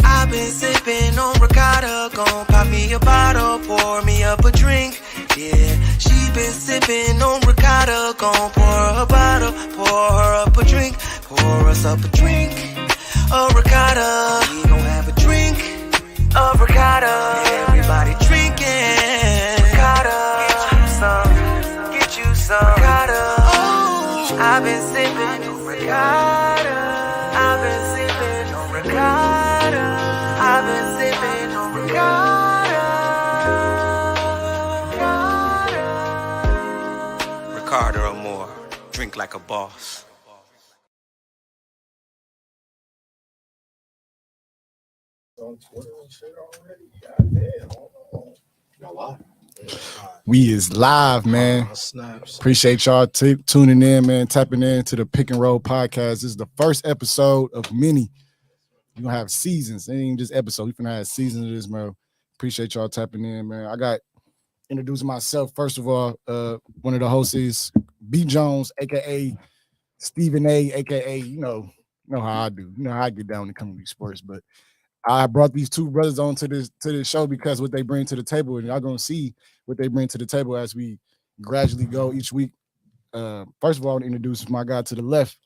I've been sipping on ricotta, gon' pop me a bottle, pour me up a drink. Yeah, she been sipping on ricotta, gon' pour her a bottle, pour her up a drink, pour us up a drink. A ricotta, we gon' have a drink of ricotta. Everybody drinking ricotta. Get you some ricotta. Oh, I've been sipping on ricotta. I've been sipping on ricotta. I've been sipping on ricotta. Ricotta or more. Drink like a boss. On Twitter and shit already. Goddamn. We is live, man. Appreciate y'all tuning in, man. Tapping into the Pick and Roll podcast. This is the first episode of many. You're gonna have seasons. It ain't even just episode. We're gonna have seasons of this, man. Appreciate y'all tapping in, man. I got introducing myself. First of all, one of the hosts is B Jones, aka Stephen A, aka you know how I do. You know how I get down when it comes to these sports, but I brought these two brothers on to this show because what they bring to the table, and y'all gonna see what they bring to the table as we gradually go each week. First of all, I want to introduce my guy to the left.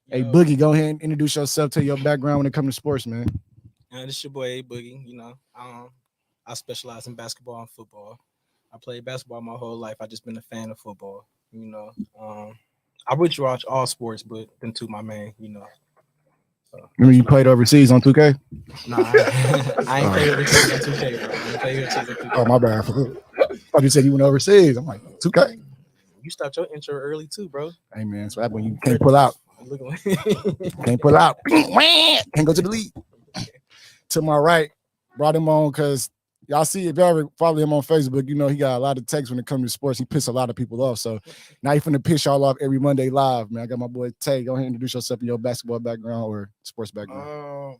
Hey, Boogie, go ahead and introduce yourself, tell your background when it comes to sports, man. This is your boy, A Boogie. You know, I specialize in basketball and football. I played basketball my whole life. I just been a fan of football. You know, I would watch all sports, but them two my main. You know. So, remember you played overseas on 2K? Nah, I ain't played overseas on 2K, bro. I ain't played overseas on 2K. Oh, my bad. I just said you went overseas. I'm like, 2K? You start your intro early too, bro. Hey, man, that's what happens when you can't pull out. Can't pull out. Can't go to the league. To my right, brought him on because y'all see, if y'all ever follow him on Facebook, you know he got a lot of texts when it comes to sports. He pissed a lot of people off. So now he's finna piss y'all off every Monday live, man. I got my boy Tay. Go ahead and introduce yourself in your basketball background or sports background.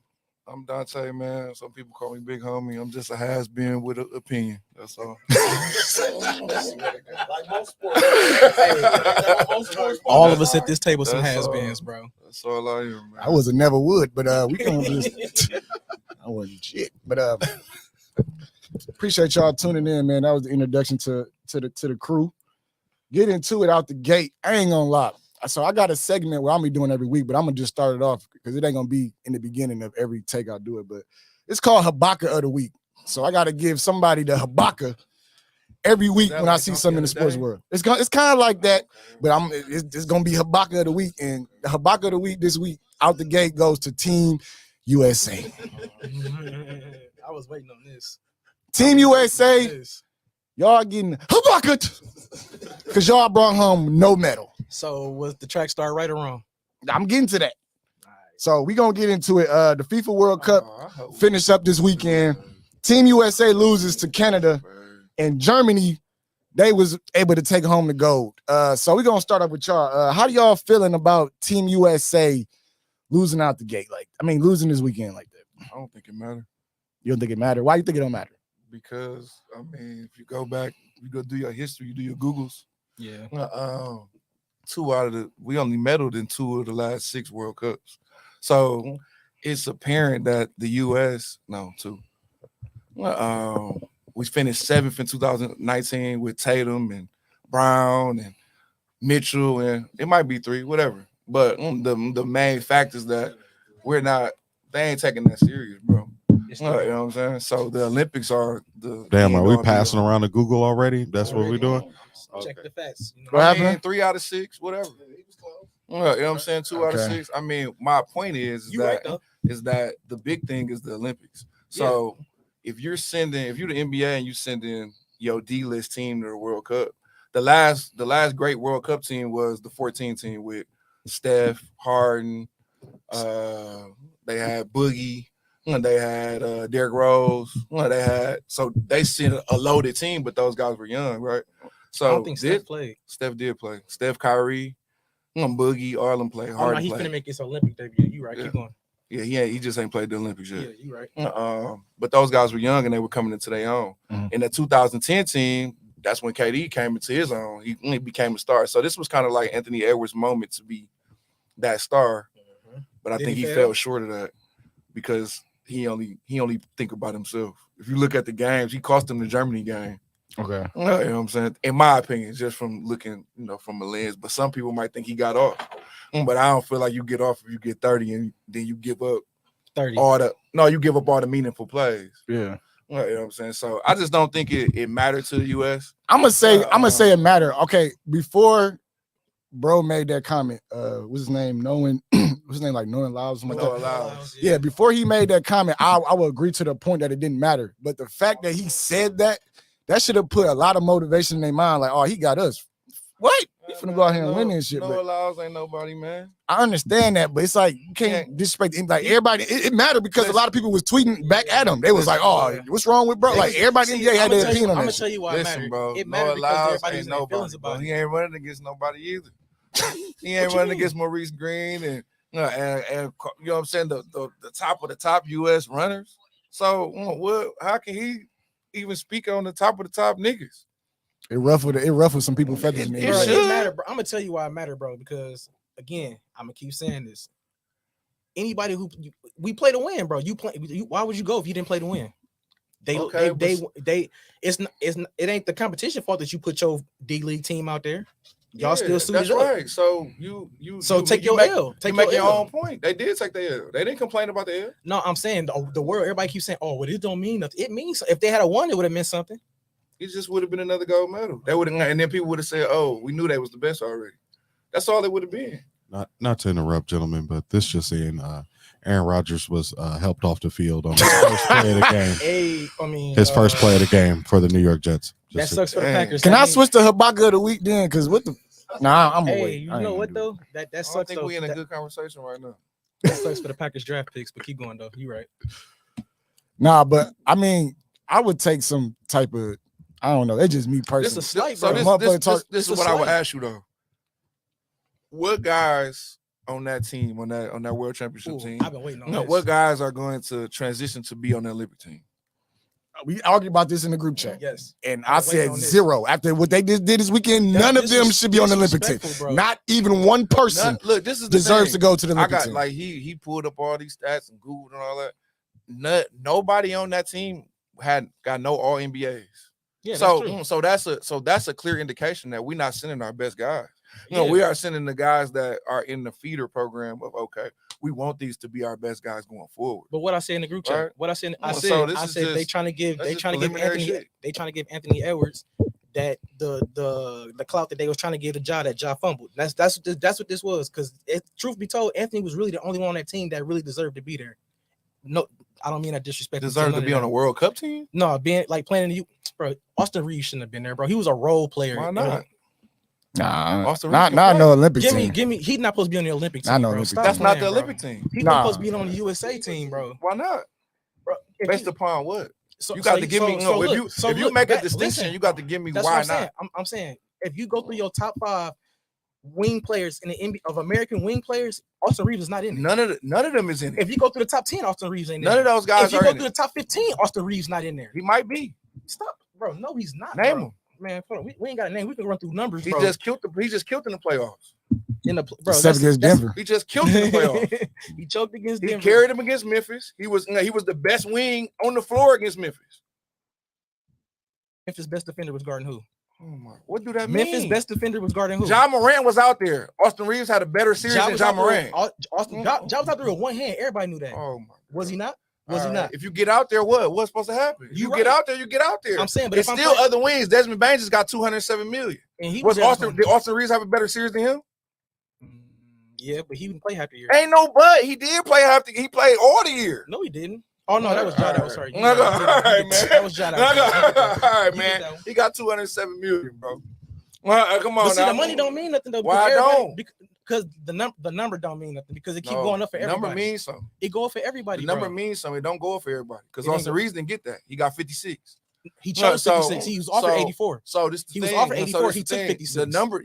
I'm Dante, man. Some people call me Big Homie. I'm just a has-been with an opinion. That's all. All of us at this table some has-beens, bro. That's all I am, man. I was a never would, but we can just I wasn't shit. But appreciate y'all tuning in, man. That was the introduction to the crew. Get into it out the gate. I ain't gonna lie. So I got a segment where I'm be doing every week, but I'm gonna just start it off because it ain't gonna be in the beginning of every take I do it. But it's called Habaka of the Week. So I gotta give somebody the Habaka every week when I see something in the sports world. It's kind of like that, but it's gonna be Habaka of the Week, and the Habaka of the Week this week out the gate goes to Team USA. I was waiting on this. Team USA, y'all getting Habaka because y'all brought home no medal. So was the track star right or wrong? I'm getting to that. So we're going to get into it. The FIFA World Cup finished up this weekend. Team USA loses to Canada, and Germany, they was able to take home the gold. So we're going to start off with y'all. How do y'all feeling about Team USA losing out the gate? Losing this weekend like that? I don't think it matters. You don't think it matters? Why do you think it don't matter? Because, if you go back, you go do your history, you do your Googles. Yeah. We only medaled in 2 of the last 6 World Cups. So it's apparent that the U.S. We finished 7th in 2019 with Tatum and Brown and Mitchell, and it might be 3, whatever. But the main fact is that they ain't taking that serious, bro. You know what I'm saying? So the Olympics are the damn. Are we passing around to Google already? That's what we're doing. Check the facts. You know what happened? 3 out of 6, whatever. You know what I'm saying? 2 out of 6. My point is that the big thing is the Olympics. So if you're the NBA and you send in your D-list team to the World Cup, the last great World Cup team was the 14 team with Steph, Harden, they had Boogie, they had Derrick Rose, they sent a loaded team, but those guys were young, right? So I don't think Steph played. Steph did play. Steph, Kyrie, Boogie, all of them played. Harden he's finna make his Olympic debut. You right? Keep going. Yeah, he just ain't played the Olympics yet. Yeah, you right. But those guys were young and they were coming into their own. Mm-hmm. In the 2010 team, that's when KD came into his own. He became a star. So this was kind of like Anthony Edwards' moment to be that star. But I think he fell short of that. because he only think about himself. If you look at the games, he cost them the Germany game. Okay. You know what I'm saying? In my opinion, just from looking, from a lens. But some people might think he got off. But I don't feel like you get off if you get 30 and then you give up 30. You give up all the meaningful plays. Yeah. You know what I'm saying? So I just don't think it mattered to the US. I'm gonna say it mattered. Okay, before bro made that comment, what's his name? Knowing Lyles. Yeah, before he made that comment, I would agree to the point that it didn't matter. But the fact that he said that should have put a lot of motivation in their mind, like, oh, he got us. What? He finna go out here and win this shit. Noah Lyles ain't nobody, man. I understand that, but it's like you can't disrespect him. Like everybody, it mattered because a lot of people was tweeting back at him. They was like, "Oh, what's wrong with bro?" Like everybody in the NBA had their opinion on that. I'm gonna tell you why it mattered. Bro, it mattered because everybody was in feelings bro. about it. He ain't running against nobody either. He ain't running against Maurice Green and you know what I'm saying, the top of the top US runners. So what? How can he even speak on the top of the top niggas? It ruffled some people's feathers. It mattered, bro. I'm gonna tell you why it mattered, bro. Because again, I'm gonna keep saying this. Anybody we play to win, bro. Why would you go if you didn't play to win? It ain't the competition fault that you put your D League team out there. Y'all still suited that's up. Right. So take your L. Take your own point. They did take the L. They didn't complain about the L. No, I'm saying the world. Everybody keeps saying, "Oh, well, it don't mean nothing." It means if they had a won, it would have meant something. It just would have been another gold medal. They would have, and then people would have said, "Oh, we knew they was the best already." That's all it would have been. Not to interrupt, gentlemen, but this just in: Aaron Rodgers was helped off the field on his first play of the game. His first play of the game for the New York Jets. That sucks for the Packers. Can I switch to Habaka of the week then? Because what the? Nah, I'm away. You know what though? That sucks. I think we in a good conversation right now. That sucks for the Packers draft picks, but keep going though. You right. Nah, but I mean, I would take some type of. I don't know. It's just me personally. This is slight, bro. This is what I would ask you though. What guys on that team, on that World Championship team? I've been waiting on this. What guys are going to transition to be on the Olympic team? We argued about this in the group chat. Yes. And I said 0. After what they just did this weekend, none of them should be on the Olympic team. Bro. Not even one person this is deserves to go to the Olympic team. Like he pulled up all these stats and Googled and all that. Nobody on that team got no all NBAs. Yeah, so that's a clear indication that we're not sending our best guys. We are sending the guys that are in the feeder program of we want these to be our best guys going forward. But what I say in the group chat, right? What I said, they trying to give Anthony Edwards that the clout that they was trying to give to Ja that Ja fumbled. That's what this was. Because truth be told, Anthony was really the only one on that team that really deserved to be there. No, I don't mean that disrespect. Deserved to be on a World Cup team? No, being like playing in the bro. Austin Reeves shouldn't have been there, bro. He was a role player. Why not? Not no Olympic team. Give me. He's not supposed to be on the Olympic team. That's not the Olympic team. He's not supposed to be on the USA team, bro. Why not? Bro, based upon what? You got to give me. If you make a distinction, you got to give me why not. I'm saying if you go through your top 5 wing players in the NBA of American wing players, Austin Reeves is not in it. None of them is in it. If you go through the top 10, Austin Reeves ain't in there. None of those guys. If you go through the top 15, Austin Reeves not in there. He might be. Stop, bro. No, he's not. Name him. Man, we ain't got a name. We can run through numbers. He bro. just killed in the playoffs. Except against Denver. He just killed in the playoffs. He choked against Denver. He carried him against Memphis. He was the best wing on the floor against Memphis. Memphis' best defender was guarding who? Oh my! What do that mean? Memphis' best defender was guarding who? Ja Morant was out there. Austin Reeves had a better series than Ja Morant. Ja was out there with one hand. Everybody knew that. Oh my! Was he not? Was he not? If you get out there, what's supposed to happen? You get out there, you get out there. I'm saying, but it's still other wings. Desmond Bain just got $207 million. And did Austin Reeves have a better series than him? Yeah, but he didn't play half the year. Ain't no but. He did play half the. He played all the year. No, he didn't. Oh no, that was Ja. That was sorry. All right, man. That was Ja. All right, man. He got $207 million, bro. Well, come on. But see, the money don't mean nothing though. Why don't? Because the number don't mean nothing because it keep going up for everybody. Number means something. It go up for everybody. The number means something. It don't go up for everybody. Because Austin Reeves didn't get that. He got 56. He chose 56. He was offered 84. So this he was offered 84. He took 56.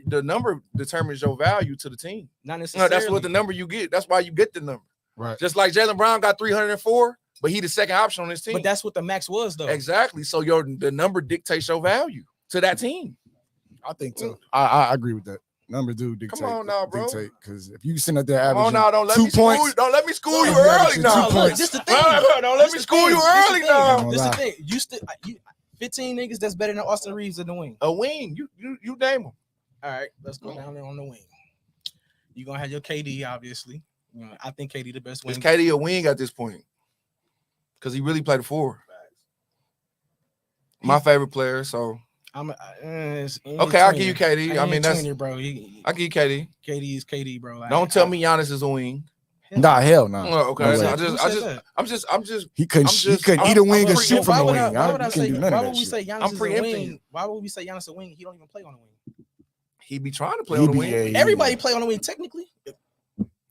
The number determines your value to the team. Not necessarily. That's what the number you get. That's why you get the number. Right. Just like Jaylen Brown got 304, but he the second option on his team. But that's what the max was, though. Exactly. So the number dictates your value to that team. I think so. I agree with that. Numbers do dictate. Come on now, bro. Because if you sitting up there Come averaging on now, don't let 2 me school points, you. Don't let me school you If you early averaging now. 2 points. This the thing. Don't let me school you early now. This the thing. You still 15 niggas that's better than Austin Reeves in the wing. A wing. You name them. All right, let's go down there on the wing. You're gonna have your KD, obviously. You know, I think KD the best wing. Is KD a wing at this point? Because he really played 4. My favorite player, so okay, I'll give you KD. I mean, that's 20, bro. I'll give you KD. KD is KD, bro. Don't tell me Giannis is a wing. Nah, hell no. Okay, No so I'm just. He couldn't eat a wing or shoot from the wing. Why would I say? Why would we say? say Giannis is a wing? Why would we say Giannis a wing? He don't even play on the wing. He be trying to play on the wing. Everybody play on the wing technically.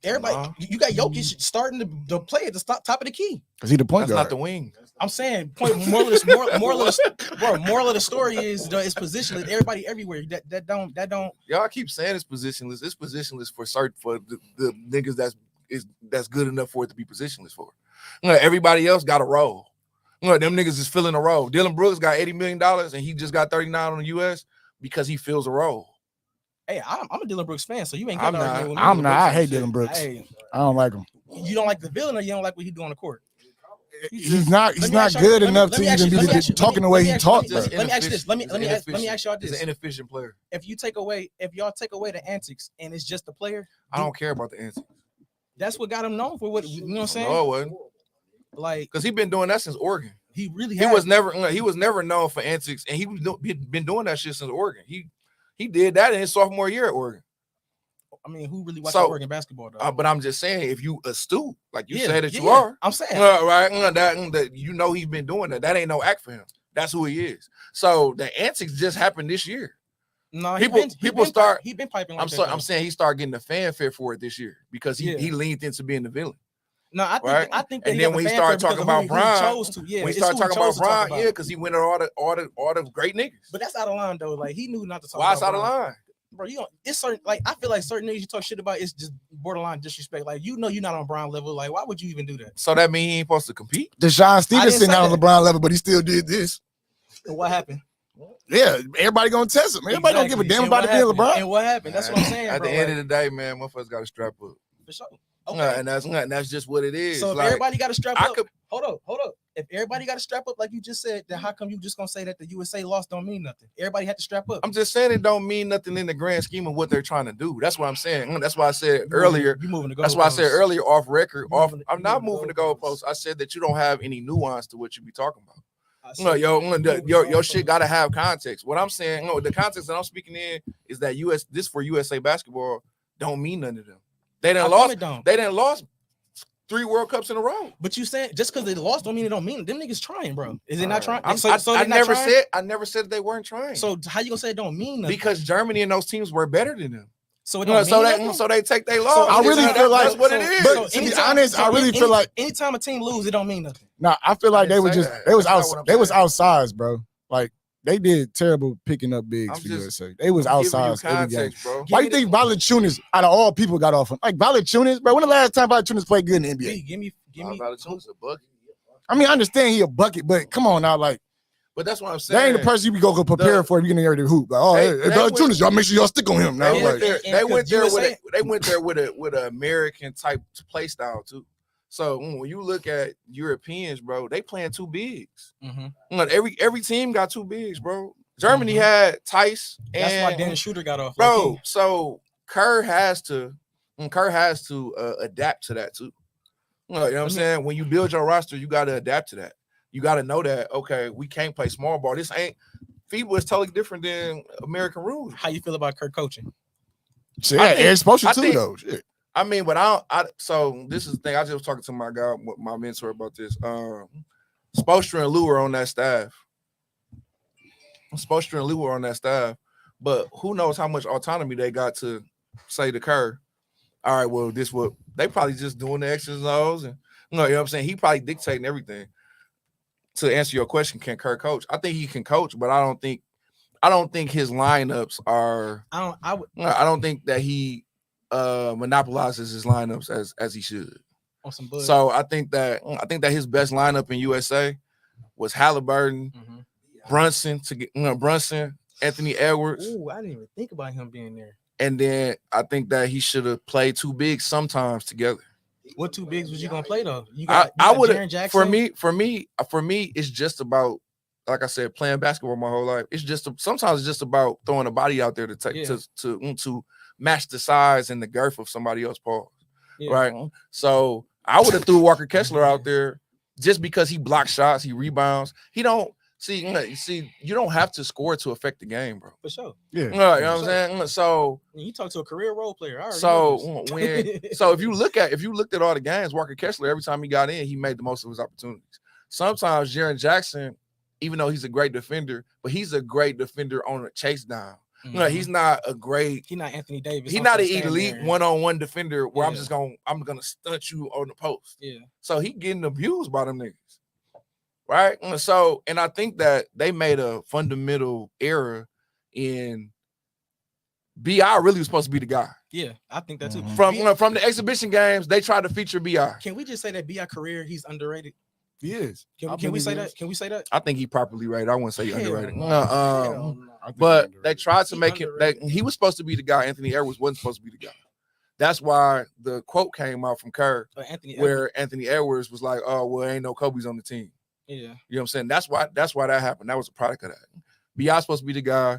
Everybody, you got Jokic starting to play at the top of the key. Cause he the point guard. That's not the wing. I'm saying moral of the story is it's positionless. Everybody everywhere. That don't. Y'all keep saying it's positionless. It's positionless for the niggas that's good enough for it to be positionless for. Everybody else got a role. Them niggas is filling a role. Dylan Brooks got $80 million and he just got 39 on the US because he fills a role. Hey, I'm a Dylan Brooks fan, so you ain't. I'm not. I hate Dylan Brooks. Hey, I don't like him. You don't like the villain, or you don't like what he do on the court? He's not good enough to even be talking the way he talks. Let me ask you this. Let me ask y'all this. He's an inefficient player. If y'all take away the antics and it's just the player, I don't care about the antics. That's what got him known for what you know what I'm saying? No, it wasn't. Like, because he been doing that since Oregon. He really he was never known for antics, and he'd been doing that shit since Oregon. He did that in his sophomore year at Oregon. I mean, who really watches Oregon basketball though? But I'm just saying, if you astute, like you say that you are, I'm saying right, that you know he's been doing that. That ain't no act for him. That's who he is. So the antics just happened this year. No, he been piping. Like I'm saying he started getting the fanfare for it this year because he leaned into being the villain. No, I think. And then when he started talking about Bron, when he started talking about Bron, because he went at all the great niggas. But that's out of line though. Like he knew not to talk. Why it's out of line? Bro, it's certain, like I feel like certain niggas you talk shit about, it's just borderline disrespect. Like you're not on Brown level. Like why would you even do that? So that means he ain't supposed to compete. Deshaun Stevenson not on LeBron level, but he still did this. And what happened? Yeah, everybody gonna test him. Everybody don't give a damn about it being LeBron. And what happened? That's what I'm saying. At the end of the day, man, motherfuckers got to strap up. For sure. Okay. And that's just what it is. So if everybody got to strap up, hold up. If everybody got to strap up, like you just said, then how come you just gonna say that the USA loss don't mean nothing? Everybody had to strap up. I'm just saying it don't mean nothing in the grand scheme of what they're trying to do. That's what I'm saying. That's why I said earlier. That's why I said earlier off record. I'm not moving the goalposts. I said that you don't have any nuance to what you be talking about. Your shit gotta have context. What I'm saying, the context that I'm speaking in is that this for USA basketball don't mean none to them. They done lost 3 World Cups in a row. But you saying just because they lost don't mean it don't mean it. Them niggas trying, bro. Is it not trying? I never said they weren't trying. So how you gonna say it don't mean nothing? Because Germany and those teams were better than them. So it don't mean so they take their loss. I really feel like that's what it is. But to be honest, I really feel like anytime a team lose, it don't mean nothing. Nah, I feel like they was outsized, bro. Like they did terrible picking up bigs for USA. They was outsized every game. Bro. Why do you think Valanciunas, out of all people, got off him? Like Valanciunas, bro. When the last time Valanciunas played good in the NBA? Give me. Valanciunas a bucket. I mean, I understand he a bucket, but come on now, like. But that's what I'm saying. They ain't the person you be go prepare for if you get in there to hoop. Like, Valanciunas, y'all make sure y'all stick on him now. They went there with an American type play style too. So when you look at Europeans, bro, they playing 2 bigs. Mm-hmm. Every team got 2 bigs, bro. Germany had Tice, and that's why Dennis Schroeder got off, bro. So Kerr has to adapt to that too. You know what I'm saying? When you build your roster, you got to adapt to that. You got to know that, okay, we can't play small ball. This ain't FIBA is totally different than American rules. How you feel about Kirk coaching? Shit, Eric's supposed to too, though. Shit. I mean, but so this is the thing. I just was talking to my guy, my mentor, about this. Spoelstra and Lou are on that staff. But who knows how much autonomy they got to say to Kerr, all right, well, this what they probably just doing the X's and O's, and you know what I'm saying? He probably dictating everything. To answer your question, can Kerr coach? I think he can coach, but I don't think his lineups are. I don't think that he monopolizes his lineups as he should. So I think that his best lineup in USA was Halliburton, Brunson, Anthony Edwards. Ooh, I didn't even think about him being there. And then I think that he should have played two bigs sometimes together. What two bigs was you gonna play though? I would have. For me, it's just about, like I said, playing basketball my whole life. It's just sometimes it's just about throwing a body out there to take to match the size and the girth of somebody else's paws, right? So I would have threw Walker Kessler out there just because he blocks shots, he rebounds. He don't see. You don't have to score to affect the game, bro. For sure. Yeah. You know what I'm saying? So you talk to a career role player. So if you looked at all the games, Walker Kessler, every time he got in, he made the most of his opportunities. Sometimes Jaren Jackson, even though he's a great defender, but he's a great defender on a chase down. Mm-hmm. No, he's not Anthony Davis. He's not an elite one-on-one defender where I'm gonna stunt you on the post. Yeah. So he getting abused by them niggas. Right. So, and I think that they made a fundamental error in B.I. really was supposed to be the guy. Yeah, I think that too. From the exhibition games, they tried to feature B.I. Can we just say that B.I. career, he's underrated? He is. Can we say that? Can we say that? I think he properly rated. I wouldn't say underrated. But they tried to make him. He was supposed to be the guy. Anthony Edwards wasn't supposed to be the guy. That's why the quote came out from Kerr, Anthony Edwards was like, "Oh, well, ain't no Kobe's on the team." Yeah, you know what I'm saying? That's why that happened. That was a product of that. B.I. supposed to be the guy.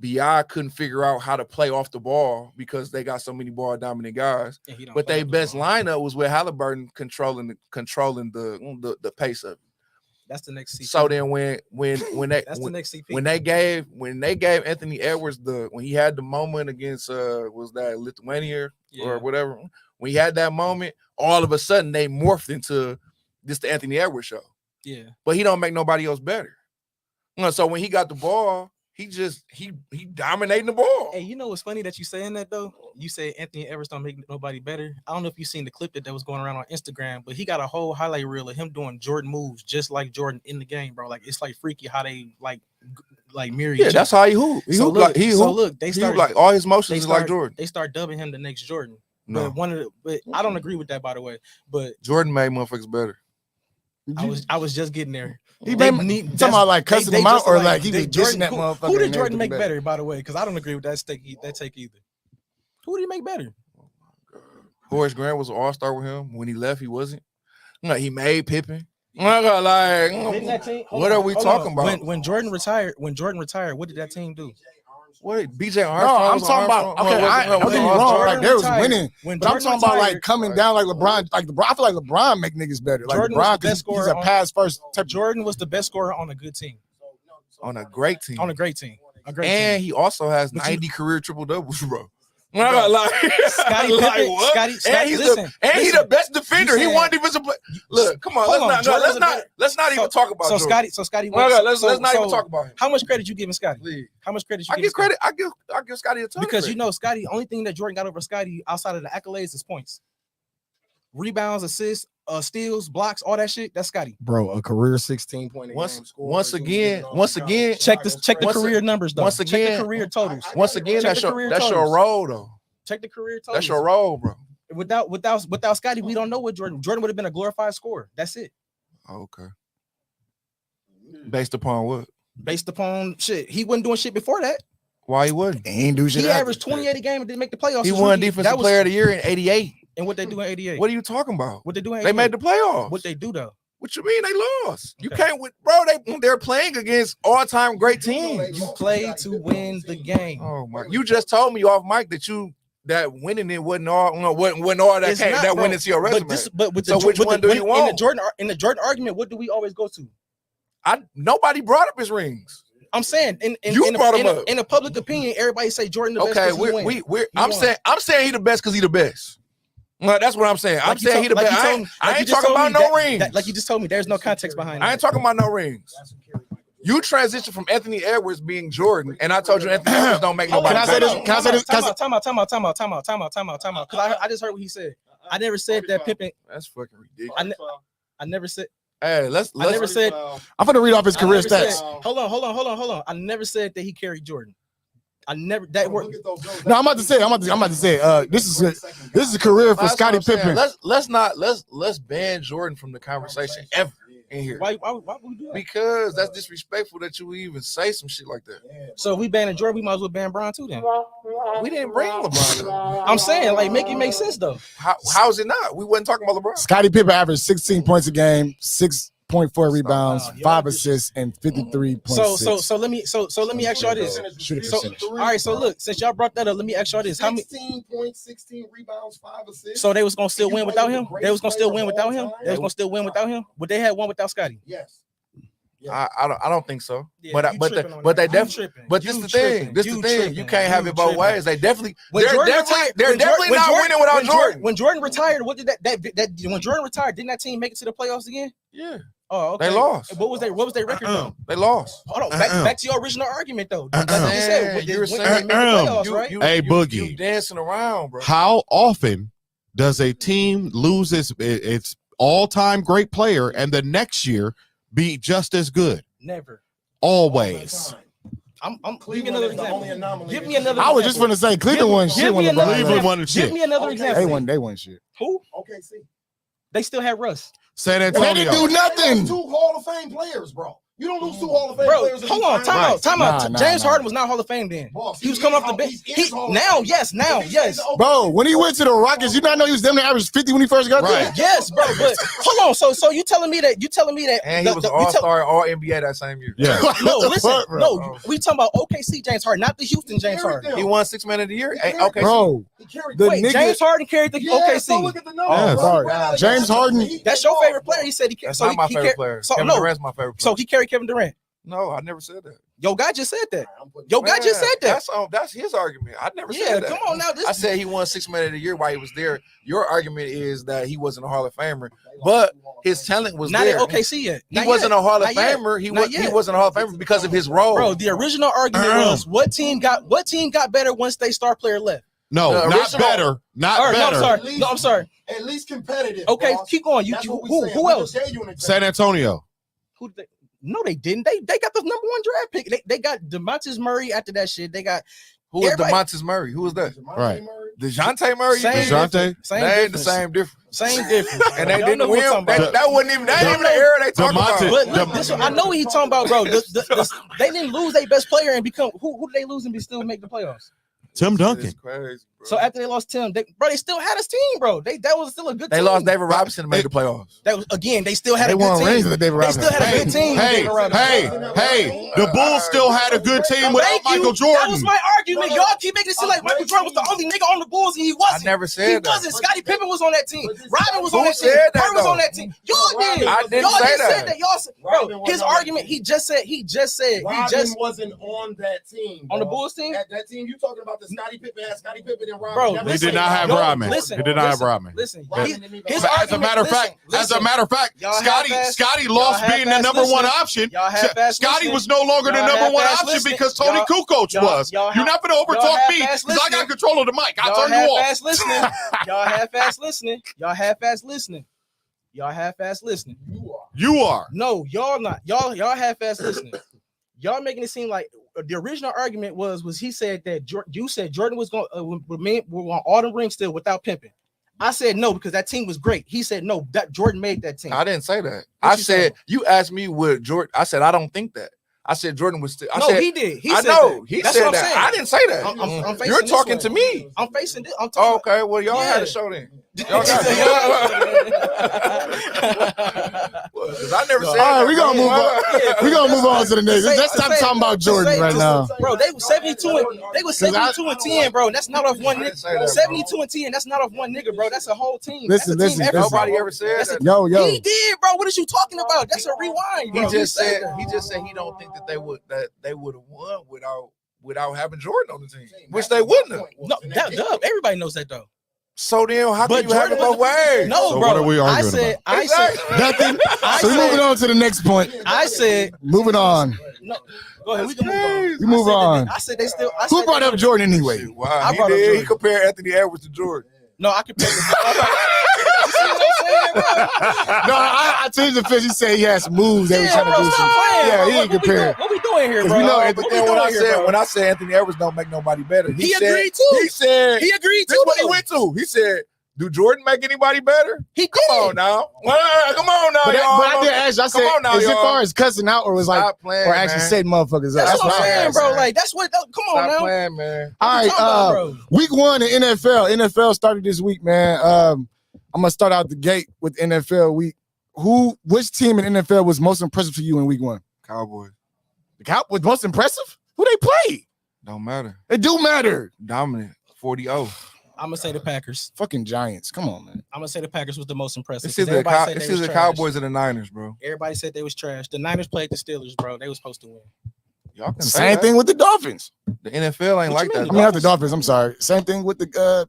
B.I. couldn't figure out how to play off the ball because they got so many ball dominant guys. But their best lineup was with Halliburton controlling the pace of it. That's the next CP. So then when they gave Anthony Edwards when he had the moment against was that Lithuania or whatever, when he had that moment, all of a sudden they morphed into this the Anthony Edwards show. Yeah. But he don't make nobody else better. So when he got the ball, he dominating the ball. Hey, you know what's funny that you saying that though? You say Anthony Edwards don't make nobody better. I don't know if you seen the clip that was going around on Instagram, but he got a whole highlight reel of him doing Jordan moves just like Jordan in the game, bro. Like it's like freaky how they like mirror each other. That's how he hoop. He hoop like all his motions is like Jordan. They start dubbing him the next Jordan. No. But I don't agree with that, by the way. But Jordan made motherfuckers better. I was just getting there. He talking about like cussing them out or like he was dishing that motherfucker. Who did Jordan make better, by the way? Because I don't agree with that take either. Who did he make better? Oh my God. Horace Grant was an all-star with him. When he left, he wasn't. No, he made Pippen. What are we talking about? When Jordan retired, what did that team do? What? BJ Armstrong? No, I'm talking about. Okay, I don't get me wrong. Like they was winning, but I'm talking about like coming down like LeBron. Like I feel like LeBron make niggas better. Like LeBron, he's a pass first type. Jordan was the best scorer on a good team. On a great team. On a great team. And he also has 90 career triple doubles, bro. Scotty, he's the best defender. He won defensive play. Look, come on, let's not even talk about Jordan. Scotty. Let's not even talk about him. How much credit you giving Scotty? Please. How much credit you? I give Scotty a ton. Because you know Scotty, only thing that Jordan got over Scotty outside of the accolades is points, rebounds, assists, steals, blocks, all that shit. That's Scotty. Bro, a career 16 point. Once again, check the career numbers though. Once again, check the career totals. Once again, that's your role though. Check the career totals. That's your role, bro. Without Scotty, we don't know what Jordan would have been a glorified scorer. That's it. Okay. Based upon what? Based upon shit. He wasn't doing shit before that. Why he wouldn't? He ain't do shit. He averaged 28 a game and didn't make the playoffs. He won defensive player of the year in 88. And what they do in 88? What are you talking about? What they do in 88? They made the playoffs. What they do though? What you mean they lost? You can't win, bro. They're playing against all-time great teams. You play to win the game. Oh my! You just told me off mic that winning it wasn't all that came, that went into your resume. Which one do you want? In the Jordan argument, what do we always go to? Nobody brought up his rings. I'm saying in a public opinion, everybody say Jordan the best. Okay, I'm saying he the best because he the best. No, that's what I'm saying. I'm saying he the best. I ain't talking about no rings. Like you just told me, there's no context behind it. I ain't talking about no rings. You transitioned from Anthony Edwards being Jordan, and I told you Anthony Edwards don't make nobody better. Can I say this? Time out. Because I just heard what he said. I never said that Pippen. That's fucking ridiculous. I never said. Hey, let's. I never said. I'm gonna read off his career stats. Hold on. I never said that he carried Jordan. I never that word. No, I'm about to say. This is a career for Scottie Pippen. Let's ban Jordan from the conversation ever in here. Why would we do that? Because that's disrespectful that you even say some shit like that. So if we banning Jordan, we might as well ban Bron too then. We didn't bring LeBron. I'm saying, like, make it make sense though. How is it not? We wasn't talking about LeBron. Scottie Pippen averaged 16 points a game, 6.4 rebounds, 5 assists, and 53.6. So let me ask y'all this. All right, so look, since y'all brought that up, let me ask y'all this. How many 16 rebounds, 5 assists. So they was gonna still win without him? They was gonna still win without him? They was gonna still win without him? Would they have won without Scottie? Yes. I don't think so. Yeah, but they definitely. But this the thing. This the thing. You can't have it both ways. They definitely. They're definitely not winning without Jordan. When Jordan retired, what did that when Jordan retired, didn't that team make it to the playoffs again? Yeah. Oh, okay. They lost. What was their record though? They lost. Hold on, back to your original argument though. Like you said, you were when saying they made the playoffs, right? Hey, Boogie. You dancing around, bro. How often does a team lose its all-time great player and the next year be just as good? Never. Always. I'm give me another example. Give me another. I was just gonna say Cleveland won shit. Cleveland won shit. Give me another example. They won shit. Who? Okay, see. They still had Russ. San They Antonio. didn't do nothing. 2 Hall of Fame players, bro. You don't lose 2 Hall of Fame Bro, players. hold on, time out. Nah, James nah. Harden was not Hall of Fame then. Boss, He was coming off the bench. Now, yes. Bro, when he went to the Rockets, you not know he was damn near average 50 when he first got there. Yes, bro. But hold on. So you telling me that And he was an all-star, all NBA that same year. Yeah. No, listen. Fuck, bro. No, we talking about OKC James Harden, not the Houston James Harden. He won 6 Man of the Year. Okay, Bro, the Wait, nigga, James Harden carried the OKC. So look at the numbers. Oh, bro. sorry. James Harden. That's your favorite player. He said he. That's So not my he favorite player. So Kevin no. Durant's my favorite player. So he carried Kevin Durant. No, I never said that. Yo, guy just said that. Yo, guy just said that. That's his argument. I never Yeah, said that. come on now. I said he won 6 Man of the Year while he was there. Your argument is that he wasn't a Hall of Famer, but his talent was not there. at OKC yet. He wasn't a Hall of Not yet. Famer. He Not was. yet. He wasn't a Hall of Famer because of his role. Bro, the original argument was what team got better once they star player left? No, The not original- better. Not Or, better. No, I'm sorry. At least competitive. Okay, boss. keep going. That's what we Who saying. We else? just gave you an example. San Antonio. Who did they? No, they didn't. They got the #1 draft pick. They got DeMontis Murray after that shit. They got Who was everybody- DeMontis Murray? Who was that? Right. DeJounte Murray. Same DeJounte? difference. They ain't the same difference. Same difference. And they Y'all didn't know what I'm win. talking about. That wasn't even. That ain't even the era they talking DeMontis- about. But look, this one, I know what he talking about, bro. They didn't lose their best player and become who did they lose and still make the playoffs? Tim Duncan. It's crazy, bro. So after they lost Tim, they still had his team, bro. That was still a good They team. lost David Robinson and made the playoffs. That was again. They still had They a good won team. rings with David They Robinson. still had a good team. with Hey, David Robinson. hey, the Bulls still had a good team without Thank you. Michael That Jordan. was my argument. Y'all keep making it seem like Michael Jordan was the only nigga on the Bulls, and he wasn't. I never said He that. wasn't. Scottie Pippen was on that team. Rodman was Who on that team. said that, Bird was though? on that team. Y'all did. I didn't Y'all say just that. said that. Y'all said, bro. His argument. He just said. Rodman wasn't on that team. On the bro. Bulls team? That team you talking about, the Scottie Pippen had Scottie Pippen and Rodman. Bro, Never He said did not have Rodman. Rodman. Listen, He did not have Rodman. Listen, Rodman his didn't even- his As a argument. matter of fact, Y'all Scotty half-assed lost y'all being the half-assed number one listening. option. Y'all half-assed Scotty listening. was no longer the Y'all number one half-assed option listening. because Tony Y'all- Kukoc y'all- was. y'all You're not going to overtalk y'all me half-assed because I got listening. control of the mic. I'll Y'all turn you off. half-assed listening. Y'all half-assed listening. Y'all half-assed listening. Y'all half-assed listening. You are. No, y'all not. Y'all half-assed listening. Y'all making it seem like the original argument was he said that you said Jordan was going to all the rings still without Pippen. I said no because that team was great. He said no, that Jordan made that team. I didn't say that. What I you said saying? you asked me would Jordan. I said I don't think that. I said Jordan was still. No, he did. He I said know. that. He That's said what I'm that. saying. I didn't say that. I'm facing You're this talking one. to me. I'm facing this. I'm Oh, talking. okay. Well, y'all had Yeah. a show then. Y'all got it. Because I never said. All right, that, we gonna bro. move on. We gonna move on to the next. Let's stop talking about Jordan right now. Bro, they was 72 and 10, bro. That's not off one I didn't say that, bro. nigga. 72 and 10. That's not off one nigga, bro. That's a whole team. Listen, That's a team listen, effort, Nobody bro. ever said That's a- that. Yo, He did, bro. What is you talking about? That's a rewind, bro. He just said he don't think that they would have won without having Jordan on the team, which they wouldn't have. No, Dub, everybody knows that though. So then, how But can you have it both ways? No, So bro. what are we I arguing said, about? I said, nothing. I So we're said- moving on to the next point. I said, Moving on. no. Go ahead. We can move on. We move on. I said they still. I Who said brought they- up Jordan anyway? Wow, I he brought up did. He Jordan. compared Anthony Edwards to Jordan. No, I compared. You see what I'm saying, bro? No, I changed the fish. He said he had some moves. They were Yeah, trying bro, to do stop some. playing. Yeah, bro. he didn't compare. What we doing here, 'Cause bro? we know What at we the Then doing when I here, said bro? Anthony Edwards don't make nobody better, He said, agreed too. He said He agreed this too. is what he went to. He said Do Jordan make anybody better? He did. Come on now. Come on now, But y'all. I did ask you, I said, now, is it y'all. far as cussing out or was Stop playing, or actually man. setting motherfuckers up? That's what I'm what I'm saying, bro. saying. Like, that's what. Come on Stop now. playing, man. All right, week 1 in NFL. NFL started this week, man. I'm gonna start out the gate with NFL week. Which team in NFL was most impressive to you in week 1? Cowboys. The Cowboys most impressive? Who they play? Don't matter. It do matter. Dominant. 40-0. I'm gonna say the Packers. Fucking Giants. Come on, man. I'm gonna say the Packers was the most impressive. It's either the Cowboys or the Niners, bro. Everybody said they was trash. The Niners played the Steelers, bro. They was supposed to win. Y'all can Same thing with the Dolphins. The NFL ain't What like you that. mean? I mean, not the Dolphins. I'm sorry. Same thing with the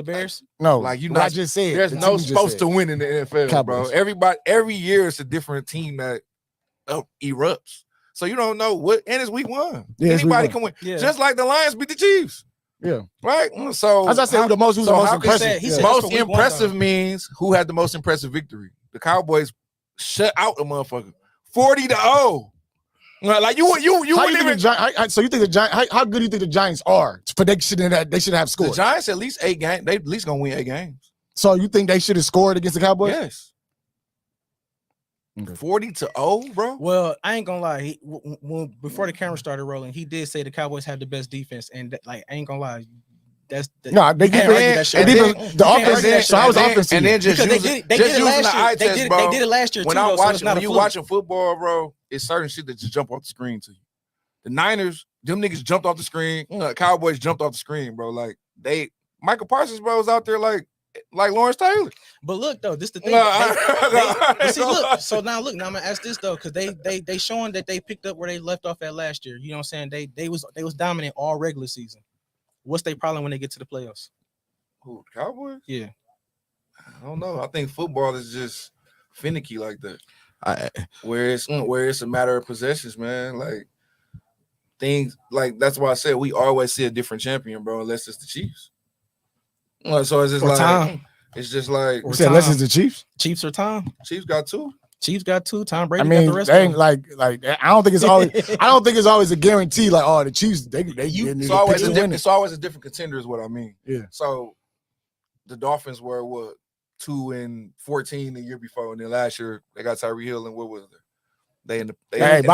Bears. no. Like, what I just said. There's the no team you just supposed said. to win in the NFL, Cowboys. bro. Every year it's a different team that erupts. So you don't know what, and it's week 1. Yeah, it's week Anybody 1. can win. Yeah. Just like the Lions beat the Chiefs. Yeah. Right? So As I said, who's the most impressive? he said- most that's for week 1, impressive means who had the most impressive victory. The Cowboys shut out the motherfucker. 40-0. Like you How wouldn't you think even. the Giants, so you think the Giants? How good do you think the Giants are? For they should have The scored. Giants at least 8 games. They at least gonna win 8 games. So you think they should have scored against the Cowboys? Yes. Okay. 40-0, bro. Well, I ain't gonna lie. Before the camera started rolling, he did say the Cowboys have the best defense, and I ain't gonna lie. No, they can't defense. argue that shit. And You even can't the argue offense. that So shit. I was offense and then just Because using, they just did it using last the year. eye They test, did bro. it last year When too. I'm though, so it's watching, not when a you fluke. watching football, bro, it's certain shit that just jump off the screen to you. The Niners, them niggas jumped off the screen. Cowboys jumped off the screen, bro. Like Michael Parsons, bro, was out there like Lawrence Taylor. But look though, this the thing. No, But see, look. So now look. Now I'm gonna ask this though, because they showing that they picked up where they left off at last year. You know what I'm saying? They was dominant all regular season. What's their problem when they get to the playoffs? Who, Cowboys? Yeah. I don't know. I think football is just finicky like that. Where it's a matter of possessions, man. Like things like that's why I said we always see a different champion, bro, unless it's the Chiefs. So it's just Or like Tom. It's just like You said unless it's the Chiefs. Chiefs or Tom. Chiefs got 2. Chiefs got 2. Tom I Brady mean, got the rest they of ain't them. like I don't think it's always. I don't think it's always a guarantee. Like, oh, the Chiefs, it's always a different contender, is what I mean. Yeah. So the Dolphins were what 2-14 the year before, and then last year they got Tyreek Hill, and what was it? By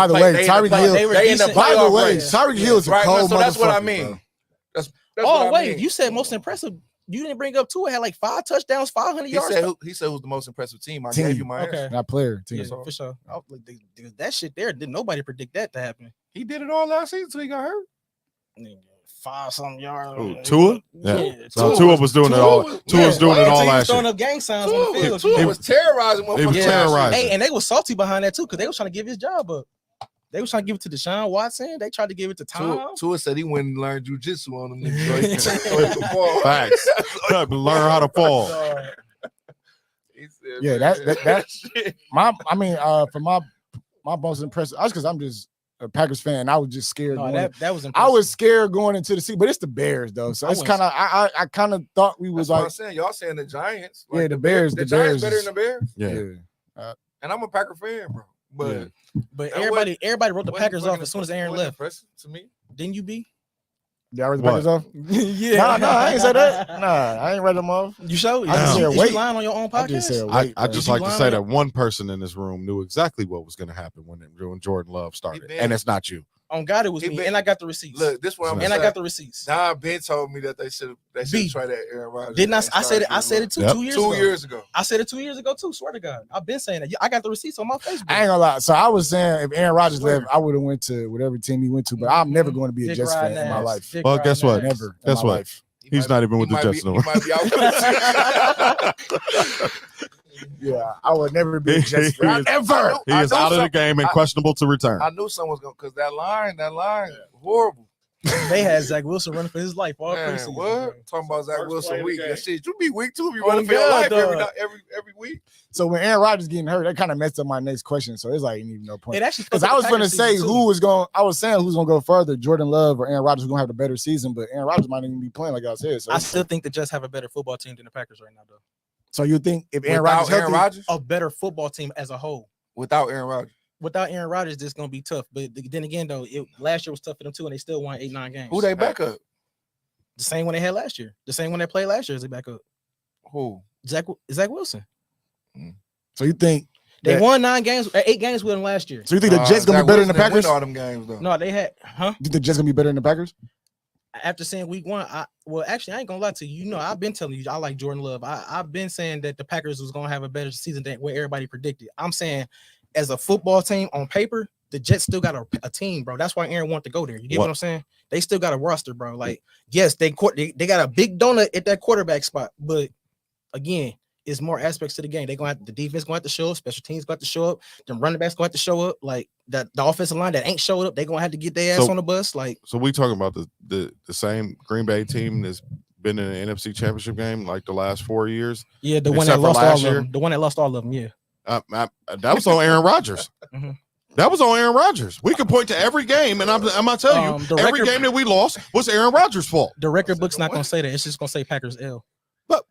the way, Tyreek Hill. By the way, Tyreek Hill is a cold so that's what I motherfucker, mean. bro. That's Oh what I wait, mean. you said most impressive. You didn't bring up 2. It had like 5 touchdowns, 500 yards. He said who's the most impressive team. I Team. gave you my answer. Okay. Not player. Team. Yeah, for sure. That shit there, didn't nobody predict that to happen. He did it all last season until he got hurt. 5-something yards. Tua? Yeah. So Tua was doing it all. Tua was doing it all last Throwing year. up gang signs on the field. Tua was terrorizing. He was motherfuckers. terrorizing. Hey, and they was salty behind that too, because they was trying to give his job up. They was trying to give it to Deshaun Watson. They tried to give it to Tom. Tua said he went and learned jujitsu on them niggas. So he can fall. Facts. Learn how to fall. He said, Yeah, man, that shit. for my most impressive. That's because I'm just a Packers fan. I was just scared. No, going, that was impressive. I was scared going into the season, but it's the Bears though. So it's kind of I kind of thought we was That's what like, I'm saying. Y'all saying the Giants. Yeah, the Bears. The The Giants Bears better is- than the Bears. Yeah. And I'm a Packer fan, bro. But But That everybody wrote the wasn't Packers fucking off as soon as Aaron wasn't left. impressive to me. Didn't you be? did I read the What? Packers off? Yeah. No, I ain't said that. Nah, I ain't read them off. You showed. I just said Is wait. you lying on your own I just podcast? said I wait. just Did you like to line say it that up? one person in this room knew exactly what was going to happen when Jordan Love started, did. and it's not you. On God, it was He me, been- and I got the receipts. Look, this one I'm and I got the receipts. Don Ben told me that they should B. try that Aaron Rodgers. Didn't I? and I said it. start I said it too. Yep. 2 years 2 ago. years ago. I said it 2 years ago too. Swear to God, I've been saying that. I got the receipts on my Facebook. I ain't gonna lie. So I was saying if Aaron Rodgers Swear. left, I would have went to whatever team he went to. But I'm never going to be a Dick Jets fan riding in my ass. life. Dick Well, riding guess what? ass. Never. in Guess my what? life. He's not even with the Jets no He more. might be out with us. Yeah, I would never be a Jets He fan. is- Ever. He is out of the game and questionable to return. I knew someone was going because that line, horrible. They had Zach Wilson running for his life all Man, preseason. what? bro. Talking about Zach First Wilson play of the week. game. That shit, you be weak too. If you Oh, running for your God, life dog. every week. So when Aaron Rodgers getting hurt, that kind of messed up my next question. So it's like ain't even no point. It actually Because fucked I up was the going to Packers say season, too. who was going. I was saying who's going to go further, Jordan Love or Aaron Rodgers, who's going to have the better season. But Aaron Rodgers might even be playing like I said. So, I still think the Jets have a better football team than the Packers right now, though. so you think if Aaron Without Rodgers Aaron healthy, Rodgers? A better football team as a whole. Without Aaron Rodgers. Without Aaron Rodgers, this is gonna be tough. But then again, though, last year was tough for them too, and they still won 8-9 games. Who they back up? The same one they had last year. The same one they played last year is they back up. Who? Zach Wilson. So you think they won 8 games with him last year? So you think the Jets gonna be better than the Packers? Win all them games though. No, they had. You think the Jets gonna be better than the Packers? After seeing week 1, actually, I ain't gonna lie to you. You know, I've been telling you I like Jordan Love. I've been saying that the Packers was gonna have a better season than what everybody predicted. I'm saying, as a football team on paper, the Jets still got a team, bro. That's why Aaron wanted to go there. You get what I'm saying? They still got a roster, bro. Like, yes, they got a big donut at that quarterback spot, but again, it's more aspects to the game. The defense going to have to show up, special teams going to have to show up, them running backs going to have to show up. Like the offensive line that ain't showed up, they gonna have to get their ass on the bus. Like, so we talking about the same Green Bay team that's been in an NFC Championship game like the last 4 years. Yeah, the one that lost all of them. The one that lost all of them. Yeah, that was on Aaron Rodgers. Mm-hmm. That was on Aaron Rodgers. We could point to every game, and I'm gonna tell you, every game that we lost was Aaron Rodgers' fault. The record book's not gonna say that. It's just gonna say Packers L. But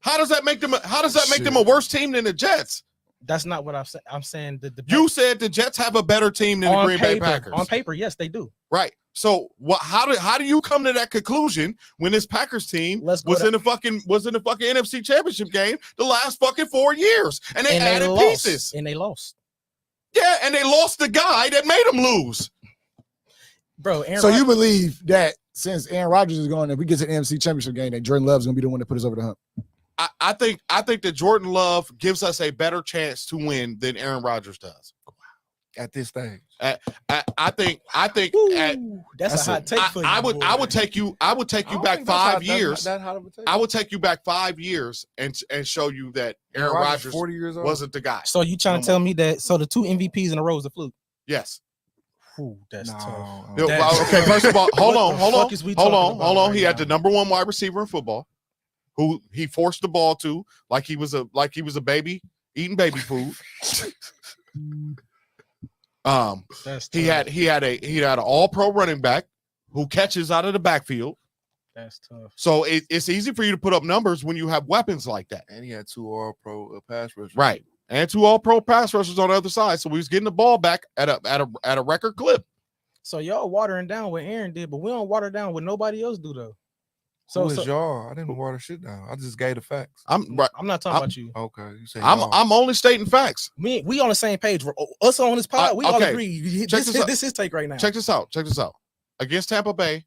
how does that make them? How does that make them a worse team than the Jets? That's not what I'm saying. I'm saying that you said the Jets have a better team than the Green Bay Packers. On paper, yes, they do. Right. So how do you come to that conclusion when this Packers team was in the fucking NFC Championship game the last fucking 4 years and they added pieces and they lost. Yeah, and they lost the guy that made them lose. Bro, you believe that since Aaron Rodgers is going, if we get to the NFC Championship game, that Jordan Love's gonna be the one that put us over the hump? I think that Jordan Love gives us a better chance to win than Aaron Rodgers does at this stage. I think that's a hot take for you. I would take you back 5 years. I would take you back 5 years and show you that Aaron Rodgers 40 years old wasn't the guy. So you trying to tell me that the 2 MVPs in a row is a fluke? Yes. Ooh, that's tough. Okay, first of all, hold on. He had the number 1 wide receiver in football, who he forced the ball to like he was a baby eating baby food. He had an all-pro running back who catches out of the backfield. That's tough. So it's easy for you to put up numbers when you have weapons like that. And he had 2 all-pro pass rushers. Right. And 2 all-pro pass rushers on the other side. So he was getting the ball back at a record clip. So y'all watering down what Aaron did, but we don't water down what nobody else do though. So y'all? I didn't water shit down. I just gave the facts. I'm not talking about you. Okay. You say I'm only stating facts. We on the same page. Us on this pod, we all agree. This is take right now. Check this out. Against Tampa Bay,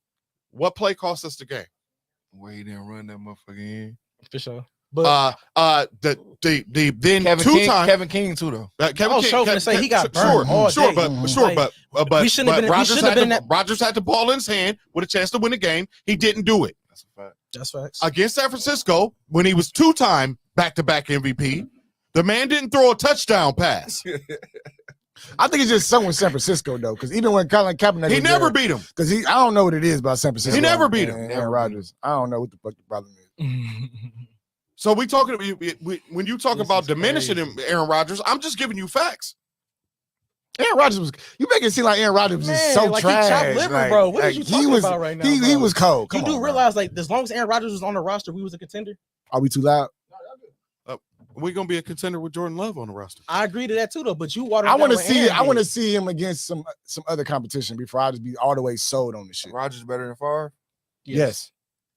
what play cost us the game? Where he didn't run that motherfucker in. For sure. But the then Kevin King too though. Kevin King, gonna say he got burned all day. But Rodgers had the ball in his hand with a chance to win the game. He didn't do it. That's a fact. That's facts. Against San Francisco, when he was 2-time back-to-back MVP, the man didn't throw a touchdown pass. I think it's just something with San Francisco though, because even when Colin Kaepernick, he never beat him. Because I don't know what it is about San Francisco. He never beat him. Aaron Rodgers. I don't know what the fuck the problem is. So when you talk about diminishing Aaron Rodgers, I'm just giving you facts. Aaron Rodgers you make it seem like Aaron Rodgers was just so trash. He chopped liver, bro. What are you talking about right now? He was cold. You do realize, like, as long as Aaron Rodgers was on the roster, we was a contender. Are we too loud? We're gonna be a contender with Jordan Love on the roster. I agree to that too, though. But you water. I want to see him against some other competition before I just be all the way sold on the shit. Rodgers better than Favre? Yes.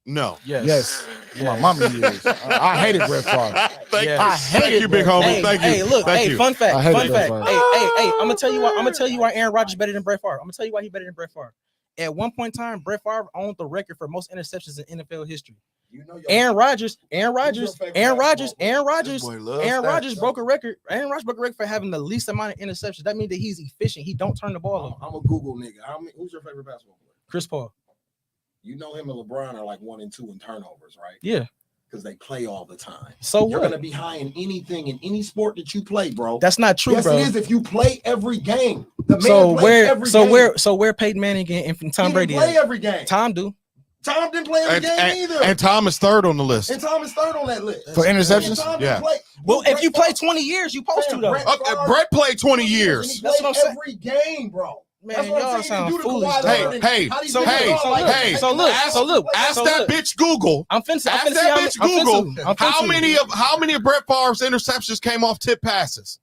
No. Yes. My mama is. I hated Brett Favre. Thank you, big homie. Thank you. Hey, look. Thank you. Fun fact. Hey, Favre. I'm gonna tell you why Aaron Rodgers better than Brett Favre. I'm gonna tell you why he better than Brett Favre. At one point in time, Brett Favre owned the record for most interceptions in NFL history. Aaron Rodgers broke a record. Aaron Rodgers broke a record for having the least amount of interceptions. That means that he's efficient. He don't turn the ball over. I'm a Google nigga. Who's your favorite basketball player? Chris Paul. You know him and LeBron are like 1 and 2 in turnovers, right? Yeah. Because they play all the time. So you're gonna be high in anything in any sport that you play, bro. That's not true, bro. Yes, it is. If you play every game, where Peyton Manning and Tom Brady play every game. Tom do. Tom didn't play every game either. And Tom is third on the list. And Tom is third on that list for interceptions. Yeah. Well, if you play 20 years, you supposed to though. Brett played 20 years. That's what I'm saying. Every game, bro. Man, y'all sound foolish. Hey. So look. Ask that bitch Google. How many of Brett Favre's interceptions came off tip passes?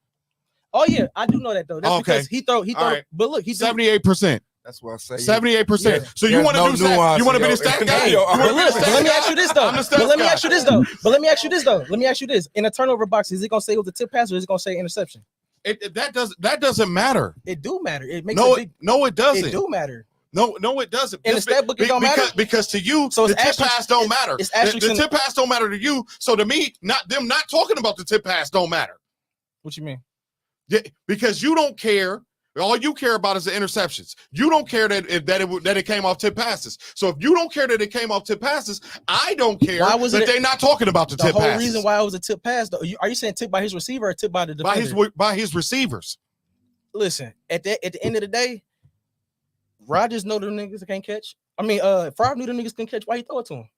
Oh yeah, I do know that though. That's because he throw. Right. But look, he 78%. That's why I say 78%. So you want to do that? You want to be the stat guy? But let me ask you this though. But let me ask you this. In a turnover box, is it gonna say it was a tip pass or is it gonna say interception? That doesn't matter. It do matter. It makes no, it doesn't. It do matter. No, it doesn't. In the stat book, it don't matter because to you, so the tip pass don't matter. The tip pass don't matter to you. So to me, not talking about the tip pass don't matter. What you mean? Yeah, because you don't care. All you care about is the interceptions. You don't care that it came off tip passes. So if you don't care that it came off tip passes, I don't care that they're not talking about the tip passes. The whole reason why it was a tip pass, though, are you saying tip by his receiver or tip by the defender? By his receivers. Listen, at the end of the day, Rodgers know them niggas can't catch. I mean, Favre knew them niggas can catch. Why he throw it to him?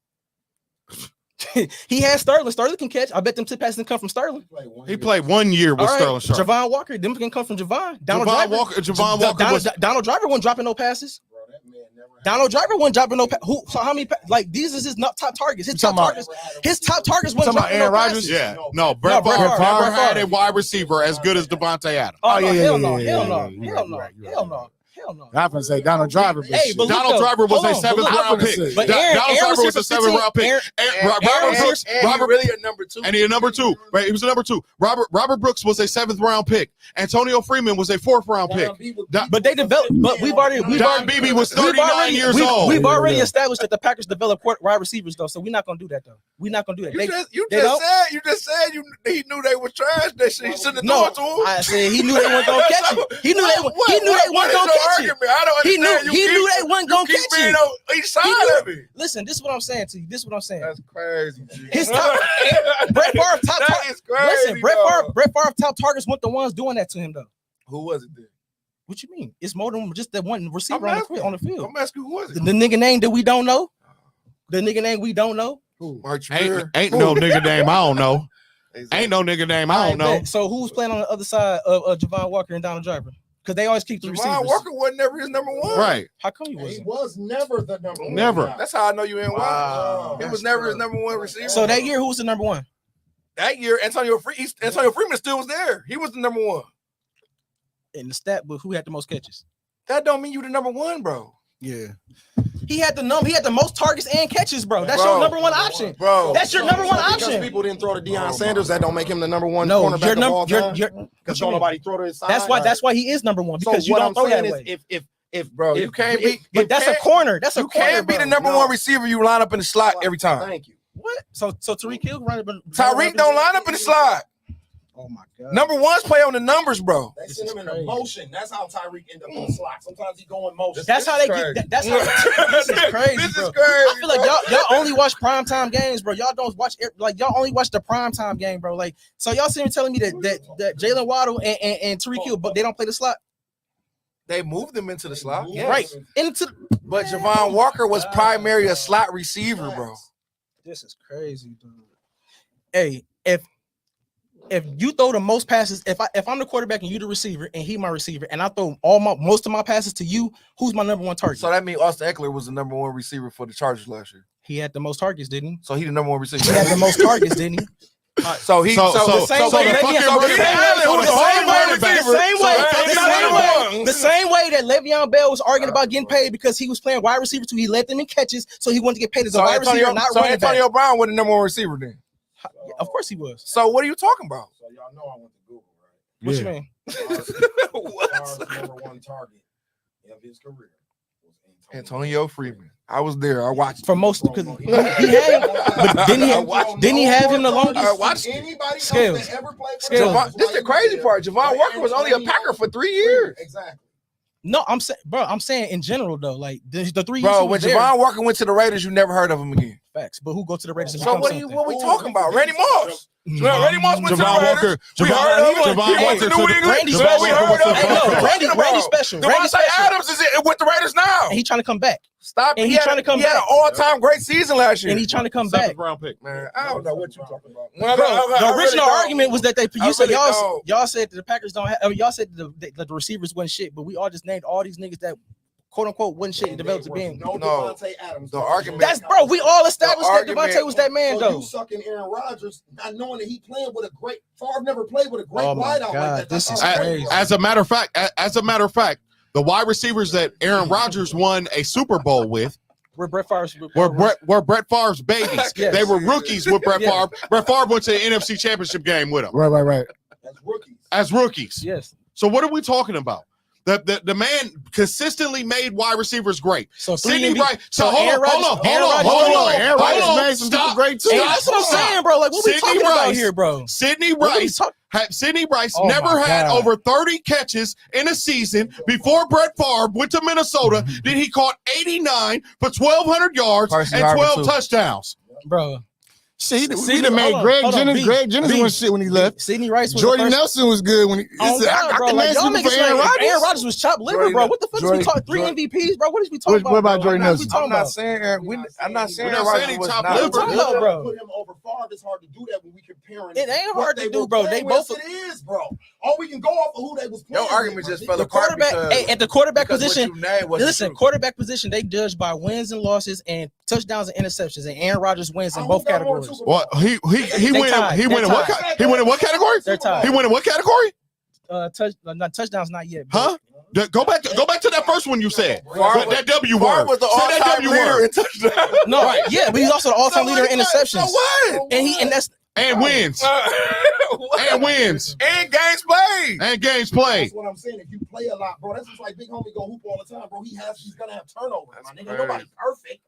He had Sterling. Sterling can catch. I bet them tip passes can come from Sterling. He played 1 year with Sterling. Javon Walker, them can come from Javon. Donald Driver wasn't dropping no passes. Donald Driver wasn't dropping no passes. So how many? Like these is his top targets. His top targets wasn't dropping no passes. Yeah, no. Brett Favre never had a wide receiver as good as Devontae Adams. Hell no. I'm gonna say Donald Driver. Donald Driver was a 7th round pick. Donald Driver was a 7th round pick. Robert really a number 2. And he a number 2. Right, he was a number 2. Robert Brooks was a 7th round pick. Antonio Freeman was a 4th round pick. But they developed. But Don Beebe was 39 years old. We've already established that the Packers develop wide receivers though, so we're not gonna do that though. We're not gonna do that. You just said he knew they was trash. That shit he shouldn't have thrown it to him. I said he knew they weren't gonna catch it. He knew they weren't gonna catch it. I don't He knew they wasn't gonna catch it. On each side of it. Listen, this is what I'm saying to you. That's crazy. His top Brett Favre top targets. Listen, Brett Favre top targets weren't the ones doing that to him though. Who was it then? What you mean? It's more than just that one receiver on the field. I'm asking who was it? The nigga name that we don't know. The nigga name we don't know. Ain't no nigga name I don't know. Ain't no nigga name I don't know. So who's playing on the other side of Javon Walker and Donald Driver? Because they always keep the receivers. Javon Walker wasn't never his number 1. Right. How come he wasn't? He was never the number 1. Never. That's how I know you ain't wow. It was never his number 1 receiver. So that year, who was the number 1? That year, Antonio Freeman still was there. He was the number 1. In the stat book, who had the most catches? That don't mean you the number 1, bro. Yeah. He had the most targets and catches, bro. That's your number 1 option. Bro. That's your number 1 option. Because people didn't throw to Deion Sanders, that don't make him the number 1 cornerback of all time. Because don't nobody throw to his side. That's why he is number 1, because you don't throw that way. If bro, you can't be. But that's a corner. That's a corner. You can't be the number 1 receiver. You line up in the slot every time. Thank you. What? So Tyreek Hill Tyreek don't line up in the slot. Oh my God. Number 1's play on the numbers, bro. They send him in motion. That's how Tyreek end up in the slot. Sometimes he go in motion. That's how they get. That's how. This is crazy. This bro. is crazy. I feel like y'all only watch primetime games, bro. Y'all don't watch y'all only watch the primetime game, bro. Like, so y'all sitting telling me that Jalen Waddle and Tyreek Hill, but they don't play the slot. They moved them into the slot, yes. Right? But Javon Walker was primarily a slot receiver, bro. This is crazy, dude. Hey, if you throw the most passes, if I'm the quarterback and you the receiver and he my receiver, and I throw most of my passes to you, who's my number 1 target? So that means Austin Eckler was the number 1 receiver for the Chargers last year. He had the most targets, didn't he? So he the number 1 receiver. He had the most targets, didn't he? The same way that Le'Veon Bell was arguing about getting paid because he was playing wide receiver too. He led them in catches, so he wanted to get paid as a wide receiver, not running back. Antonio Brown was the number 1 receiver then. Of course he was. So what are you talking about? So y'all know I went to Google, right? What you mean? What? Number 1 target of his career was Antonio Freeman. I was there. I watched for most because he had. But didn't he have him the longest? I watched anybody Scales. that ever played for this is the crazy part. Javon Walker was only a Packer for 3 years. Exactly. No, I'm saying in general though, like the 3 years. Bro, when Javon Walker went to the Raiders, you never heard of him again. Facts, but who go to the Raiders? So what we talking about? Randy Moss. Randy Moss went to the Raiders. Randy special. Devontae Adams is with the Raiders now. And he trying to come back. Stop. And he trying to come back. He had an all-time great season last year. And he trying to come back. 7th round pick, man. I don't know what you're talking about. The original argument was that y'all said that the Packers don't have. Y'all said that the receivers wasn't shit, but we all just named all these niggas that quote unquote wasn't shit and developed to being. No, Devontae Adams. The argument. That's bro. We all established that Devontae was that man though. You sucking Aaron Rodgers, not knowing that he playing with a great. Favre never played with a great wideout like that. This is crazy. As a matter of fact, The wide receivers that Aaron Rodgers won a Super Bowl with were Brett Favre's Brett Favre's babies. Yes. They were rookies with Brett Favre. Brett Favre went to the NFC Championship game with him. Right. As rookies. Yes. So what are we talking about? The man consistently made wide receivers great. So Sidney Rice. So Aaron hold on. Aaron Rodgers made some people great too. That's what I'm saying, bro. Like, what we talking about here, bro? Sidney Rice Oh never had God. over 30 catches in a season before Brett Favre went to Minnesota. Then he caught 89 for 1,200 yards Carson and Harper 12 too. touchdowns. Bro. See, we Sidney- done made hold on, Greg hold on, Jennings. B. Greg Jennings B. was shit when he left. Sidney Rice was Jordy the first. Nelson was good when he. Oh God, bro! Like, y'all niggas like Aaron Rodgers was chopped liver, bro. What the fuck is we talking? 3 MVPs, bro. What is we talking about? What about bro? Jordy Like, what Nelson? we talking I'm not about? saying I'm not saying We're not Rodgers saying was top not liver. good. Talking about, bro. Put him over Favre. It's hard to do that when we comparing. It ain't what hard to they do, were bro. They playing both. with. It is, bro. All we can go off of who they was playing. Your argument with, just bro. fell The apart quarterback, because at the quarterback what position. you named wasn't Listen, true. quarterback position, they judge by wins and losses and touchdowns and interceptions. And Aaron Rodgers wins in Who both got more categories. Super Bowls? Well, he They went tied. he went in They're what tied. he went in what category? They're tied. He went in what category? Touchdowns not yet. Bro. Huh? Go back to that first one you said. Favre That W Favre word. was the Say that all-time W leader word. in touchdowns. No, yeah, but he's also the all-time leader in interceptions. So what? And that's And wins. And wins. And games played. And games played. That's what I'm saying. If you play a lot, bro, that's just like big homie go hoop all the time, bro. He's gonna have turnovers, my nigga. Right. Nobody's perfect.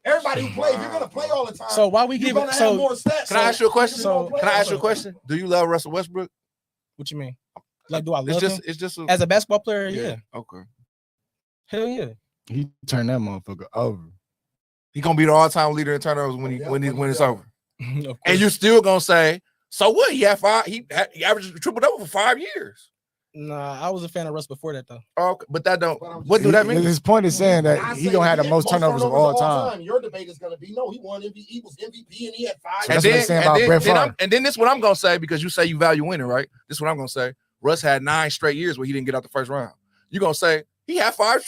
Everybody who plays, you're gonna play all the time. so why we you're give gonna it have so more stats. Can I ask you a question? So- Can I ask you a question? Do you love Russell Westbrook? what you mean? Like, do I It's love just him it's just a, as a basketball player? Yeah. Okay. Hell yeah. He turned that motherfucker over. He gonna be the all-time leader in turnovers when it's over. Of course. And you're still gonna say, so what? He averaged a triple double for 5 years. Nah, I was a fan of Russ before that though. Okay, but that don't. What do that mean? His point is saying I that say he gonna have the had most turnovers of all time. Your debate is gonna be no. He won MVP. He was MVP and he had 5. So that's what they're saying about Brett Favre. And then this is what I'm gonna say, because you say you value winning, right? This is what I'm gonna say. Russ had 9 straight years where he didn't get out the first round. You gonna say he had 5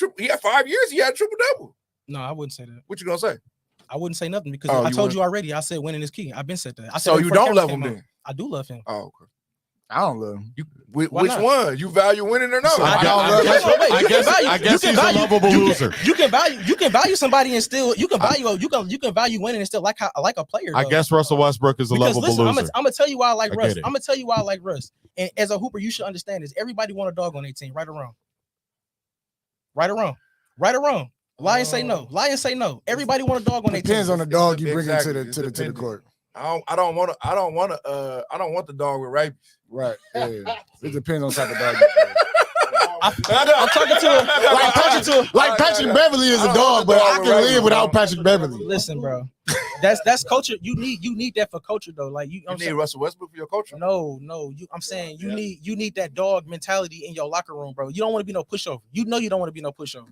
years. He had a triple double. No, I wouldn't say that. What you gonna say? I wouldn't say nothing because Oh, I you told wouldn't? you already. I said winning is key. I've been said that. I said So it you before don't the love camera him came then? on. I do love him. Oh, okay. I don't love him. Which not? one? You value winning or not? I guess he's a lovable loser. You can value somebody and still you can value winning and still like a player. I though. guess Russell Westbrook is a Because lovable listen, loser. I'm gonna tell you why I like I Russ. get it. I'm gonna tell you why I like Russ. And as a hooper, you should understand this. Everybody want a dog on their team, right or wrong. Right or wrong. Right or wrong. Lie and say no. Lie and say no. Everybody want a dog on their team. Depends on the dog you bring Exactly. into the court. I don't want the dog with rabies. Right. Yeah. It depends on the type of dog. You bring. I'm talking to Like Patrick Beverly is a dog, but I can live without Patrick Beverly. Listen, bro. That's culture. You need that for culture though. Like you, You need Russell Westbrook for your culture. No. I'm saying you need that dog mentality in your locker room, bro. You don't want to be no pushover. You know you don't want to be no pushover.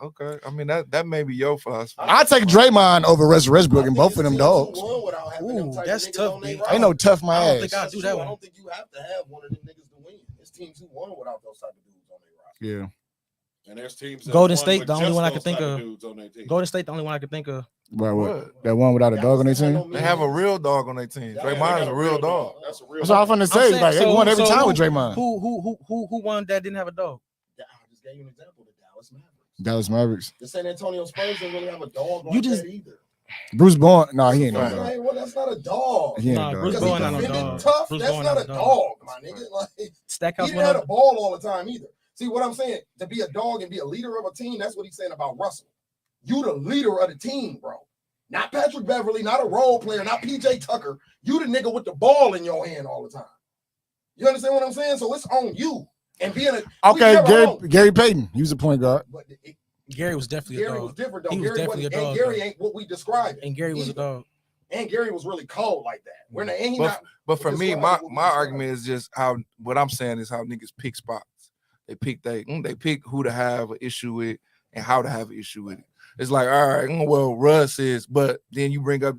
Okay. I mean that may be your philosophy. I take Draymond over Russell Westbrook and both of them dogs. Ooh, that's tough, B. Ain't no tough my I don't ass. think I'll do that I one. don't think you have to have one of them niggas to win. There's teams who won without those type of dudes on their roster. Yeah. And there's teams that Golden won State, with the only just one I those can think type of. dudes on their team. Golden State, the only one I can think of. Right, what? That one without a dog on their team? They have a real dog on their team. Draymond is a real dog. That's a real That's what I'm finna say. saying, Like they so- won every so time who- with Draymond. Who won that didn't have a dog? I just gave you an example. The Dallas Mavericks. Dallas Mavericks. The San Antonio Spurs didn't really have a dog like You just- that either. Bruce Bowen. No, he ain't no Right. dog. Well, that's not a dog. He ain't Nah, a dog. Bruce Because Bowen he not no defended dog. tough. Bruce That's Bowen not not a no dog, my nigga. Like, he Stackhouse didn't have a ball all the time either. See what I'm saying? To be a dog and be a leader of a team, that's what he's saying about Russell. You the leader of the team, bro. Not Patrick Beverly, not a role player, not PJ Tucker. You the nigga with the ball in your hand all the time. You understand what I'm saying? So it's on you. And being a Okay, Gary Payton. He was a point guard. But Gary was definitely a Gary was dog. different though. He was Gary definitely a wasn't- dog, and Gary though. ain't what we described. And Gary was a either. dog. And Gary was really cold like that. We're not, and he But, not, but for me, my describe what we described. argument is just how what I'm saying is how niggas pick spots. They pick who to have an issue with and how to have an issue with it. It's like, all right, well, Russ is, but then you bring up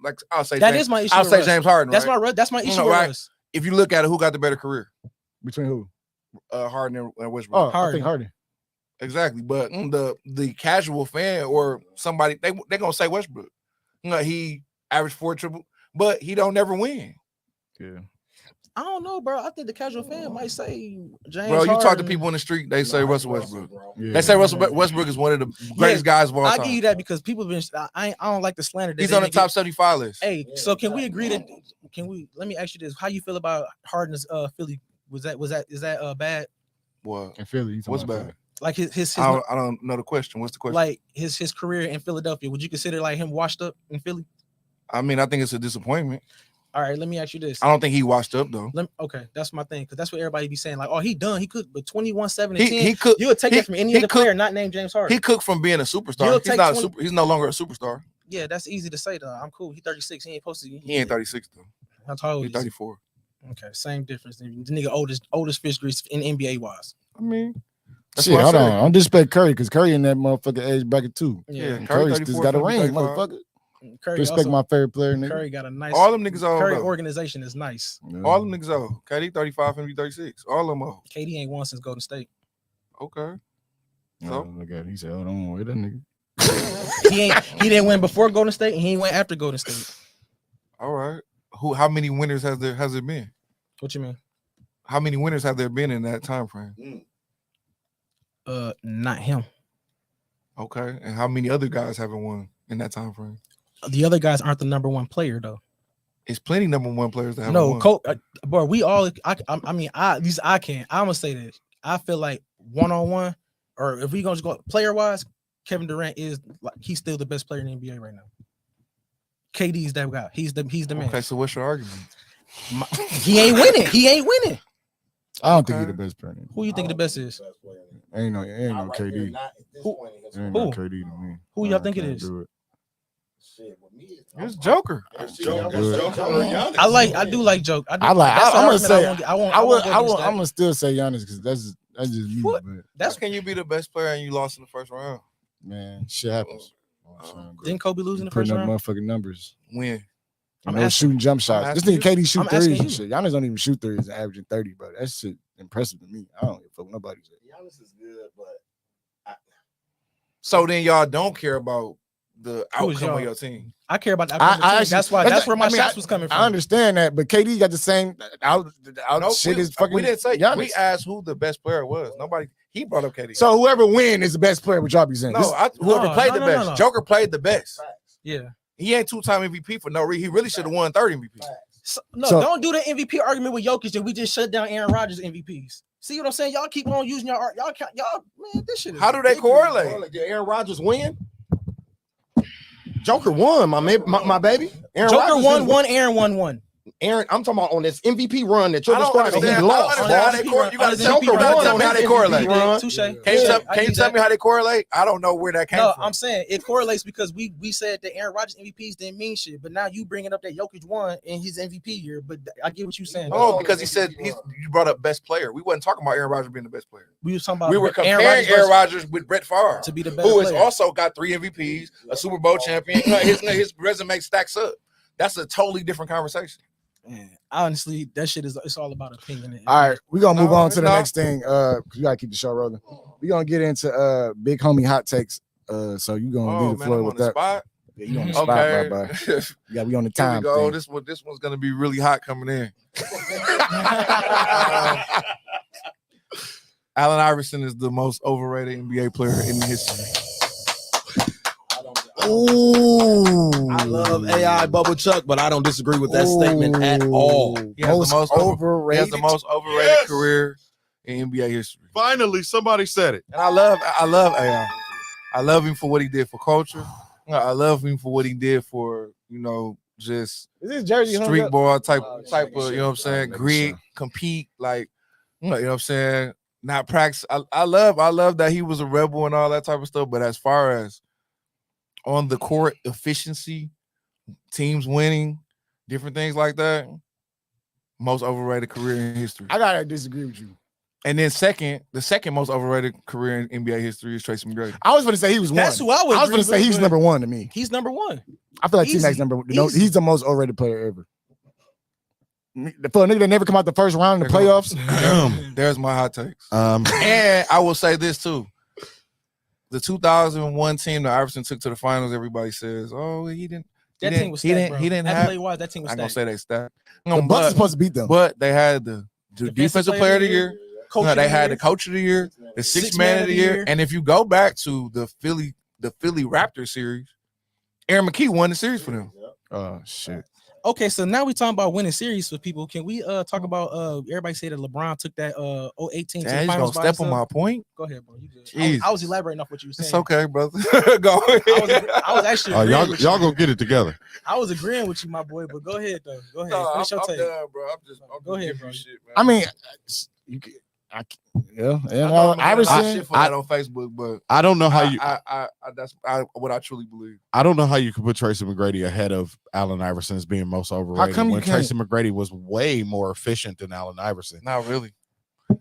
like I'll say That James, is my issue. I'll with say Russ. James Harden. That's right? that's my issue No, with right. Russ. If you look at it, who got the better career? Between who? Harden and Westbrook. Oh, I Harden. think Harden. Exactly, but the casual fan or somebody they gonna say Westbrook. He averaged 4 triple, but he don't never win. Yeah. I don't know, bro. I think the casual fan might say James. Bro, you Harden. talk to people in the street, they say Russell Westbrook. They say Russell Westbrook is one of the greatest guys of all time. I give you that because people been. I don't like the slander. He's on the top 75 list. Hey, so can we agree that? Let me ask you this: how you feel about Harden's Philly? Is that bad? What in Philly? What's bad? Like his I don't know the question. What's the question? Like his career in Philadelphia. Would you consider like him washed up in Philly? I mean, I think it's a disappointment. All right, let me ask you this. I don't think he washed up though. Okay, that's my thing because that's what everybody be saying. Like, oh, he done. He cooked, but 21, 7, and 10. He cooked. You would take that from any other player not named James Harden. He cooked from being a superstar. He's not a super. He's no longer a superstar. Yeah, that's easy to say though. I'm cool. He 36. He ain't posted. He ain't 36 though. How tall He's 34. Okay, same difference. The nigga oldest fish grease in NBA wise. I mean, shit, hold on. I don't disrespect Curry because Curry in that motherfucker age bracket too. Yeah, Curry just got a ring, motherfucker. Curry respect also, my favorite player, nigga. Curry got a nice. All them niggas old. Curry organization is nice. Yeah. All them niggas old. KD 35, MB 36. All them old. KD ain't won since Golden State. Okay. So look at it. He said, "Hold on, wait that nigga." He didn't win before Golden State, and he ain't win after Golden State. All right. How many winners has it been? What you mean? How many winners have there been in that time frame? Not him. Okay. And how many other guys haven't won in that time frame? The other guys aren't the number one player though. It's plenty number one players that haven't won. No, bro. We all. I'm gonna say this. I feel like 1-on-1, or if we gonna just go player wise, Kevin Durant is like he's still the best player in the NBA right now. KD is that guy. He's the man. Okay, so what's your argument? He ain't winning. I don't think he's the best player. Who you think the best is? Ain't no KD. Who? No KD to me. Who y'all think it is? It's Joker. I do like Joker. I'm gonna still say Giannis because that's just me. What? That's can you be the best player and you lost in the first round? Man, shit happens. Didn't Kobe lose in the first round? Putting up motherfucking numbers. When? I'm shooting jump shots. This nigga KD shoot threes and shit. Giannis don't even shoot threes, averaging 30, bro. That shit impressive to me. I don't give a fuck nobody said. Giannis is good, but so then y'all don't care about the outcome of your team. I care about the outcome of the team. That's where my shots was coming from. I understand that, but KD got the same shit is fucking. We didn't say Giannis. We asked who the best player was. Nobody. He brought up KD. So whoever win is the best player. What y'all be saying? Whoever played the best. Joker played the best. Yeah. He ain't 2-time MVP for no reason. He really should have won 30 MVP. So don't do the MVP argument with Jokic and we just shut down Aaron Rodgers MVPs. See what I'm saying? Y'all keep on using y'all man. This shit. How do they correlate? Did Aaron Rodgers win? Joker won, my baby. Aaron Joker Rodgers won. Aaron won 1. Aaron, I'm talking about on this MVP run that you're describing. He lost. You got to tell me how they correlate. Can you tell me how they correlate? I don't know where that came from. No, I'm saying it correlates because we said that Aaron Rodgers MVPs didn't mean shit, but now you bringing up that Jokic won in his MVP year. But I get what you're saying. Oh, because he said you brought up best player. We wasn't talking about Aaron Rodgers being the best player. We were talking about. We were comparing Aaron Rodgers with Brett Favre to be the best who has player. also got 3 MVPs, a Super Bowl champion. His resume stacks up. That's a totally different conversation. Man, honestly, that shit it's all about opinion. All right, we're gonna move on to the next thing. Cause you gotta keep the show rolling. We're gonna get into big homie hot takes. So you gonna leave the floor with that. Spot? Yeah, you on the spot, bye. Yeah, we on the time. Here we go. This one's gonna be really hot coming in. Allen Iverson is the most overrated NBA player in history. Ooh. I love AI Bubble Chuck, but I don't disagree with that statement at all. He has the most overrated career in NBA history. Finally, somebody said it. And I love AI. I love him for what he did for culture. I love him for what he did for, just is this jersey street ball type of, you know what I'm saying, grit, compete, like, you know what I'm saying, not practice. I love that he was a rebel and all that type of stuff, but as far as on the court efficiency, teams winning, different things like that, most overrated career in history. I gotta disagree with you. And then the second most overrated career in NBA history is Tracy McGrady. I was going to say he was one. That's who I was going to say he's number 1 to me. He's number 1. I feel like T-Mac's number 1. No, he's the most overrated player ever. For a nigga that never come out the first round in the playoffs. There's my hot takes. And I will say this too. The 2001 team that Iverson took to the finals, everybody says, oh, he didn't. That team was stacked, bro. He didn't have. That team was I'm stacked. gonna say they stacked. The Bucks are supposed to beat them, but they had the defensive player of the year. They had the coach of the year, the sixth man of the year, and if you go back to the Philly Raptors series, Aaron McKee won the series for them. Oh shit. Okay, so now we talking about winning series for people. Can we talk about everybody say that LeBron took that 18 to the finals by step on my point? Go ahead, bro. You good. I was elaborating off what you were saying. It's okay, brother. Go ahead. I was actually y'all gonna get it together. I was agreeing with you, my boy, but go ahead though. Go ahead. No, Finish your I'm take. done, bro. Go ahead, bro. Shit, man. I mean, Iverson. I on Facebook, but I don't know how you. That's what I truly believe. I don't know how you could put Tracy McGrady ahead of Allen Iverson as being most overrated. How come when Tracy McGrady was way more efficient than Allen Iverson? Not really.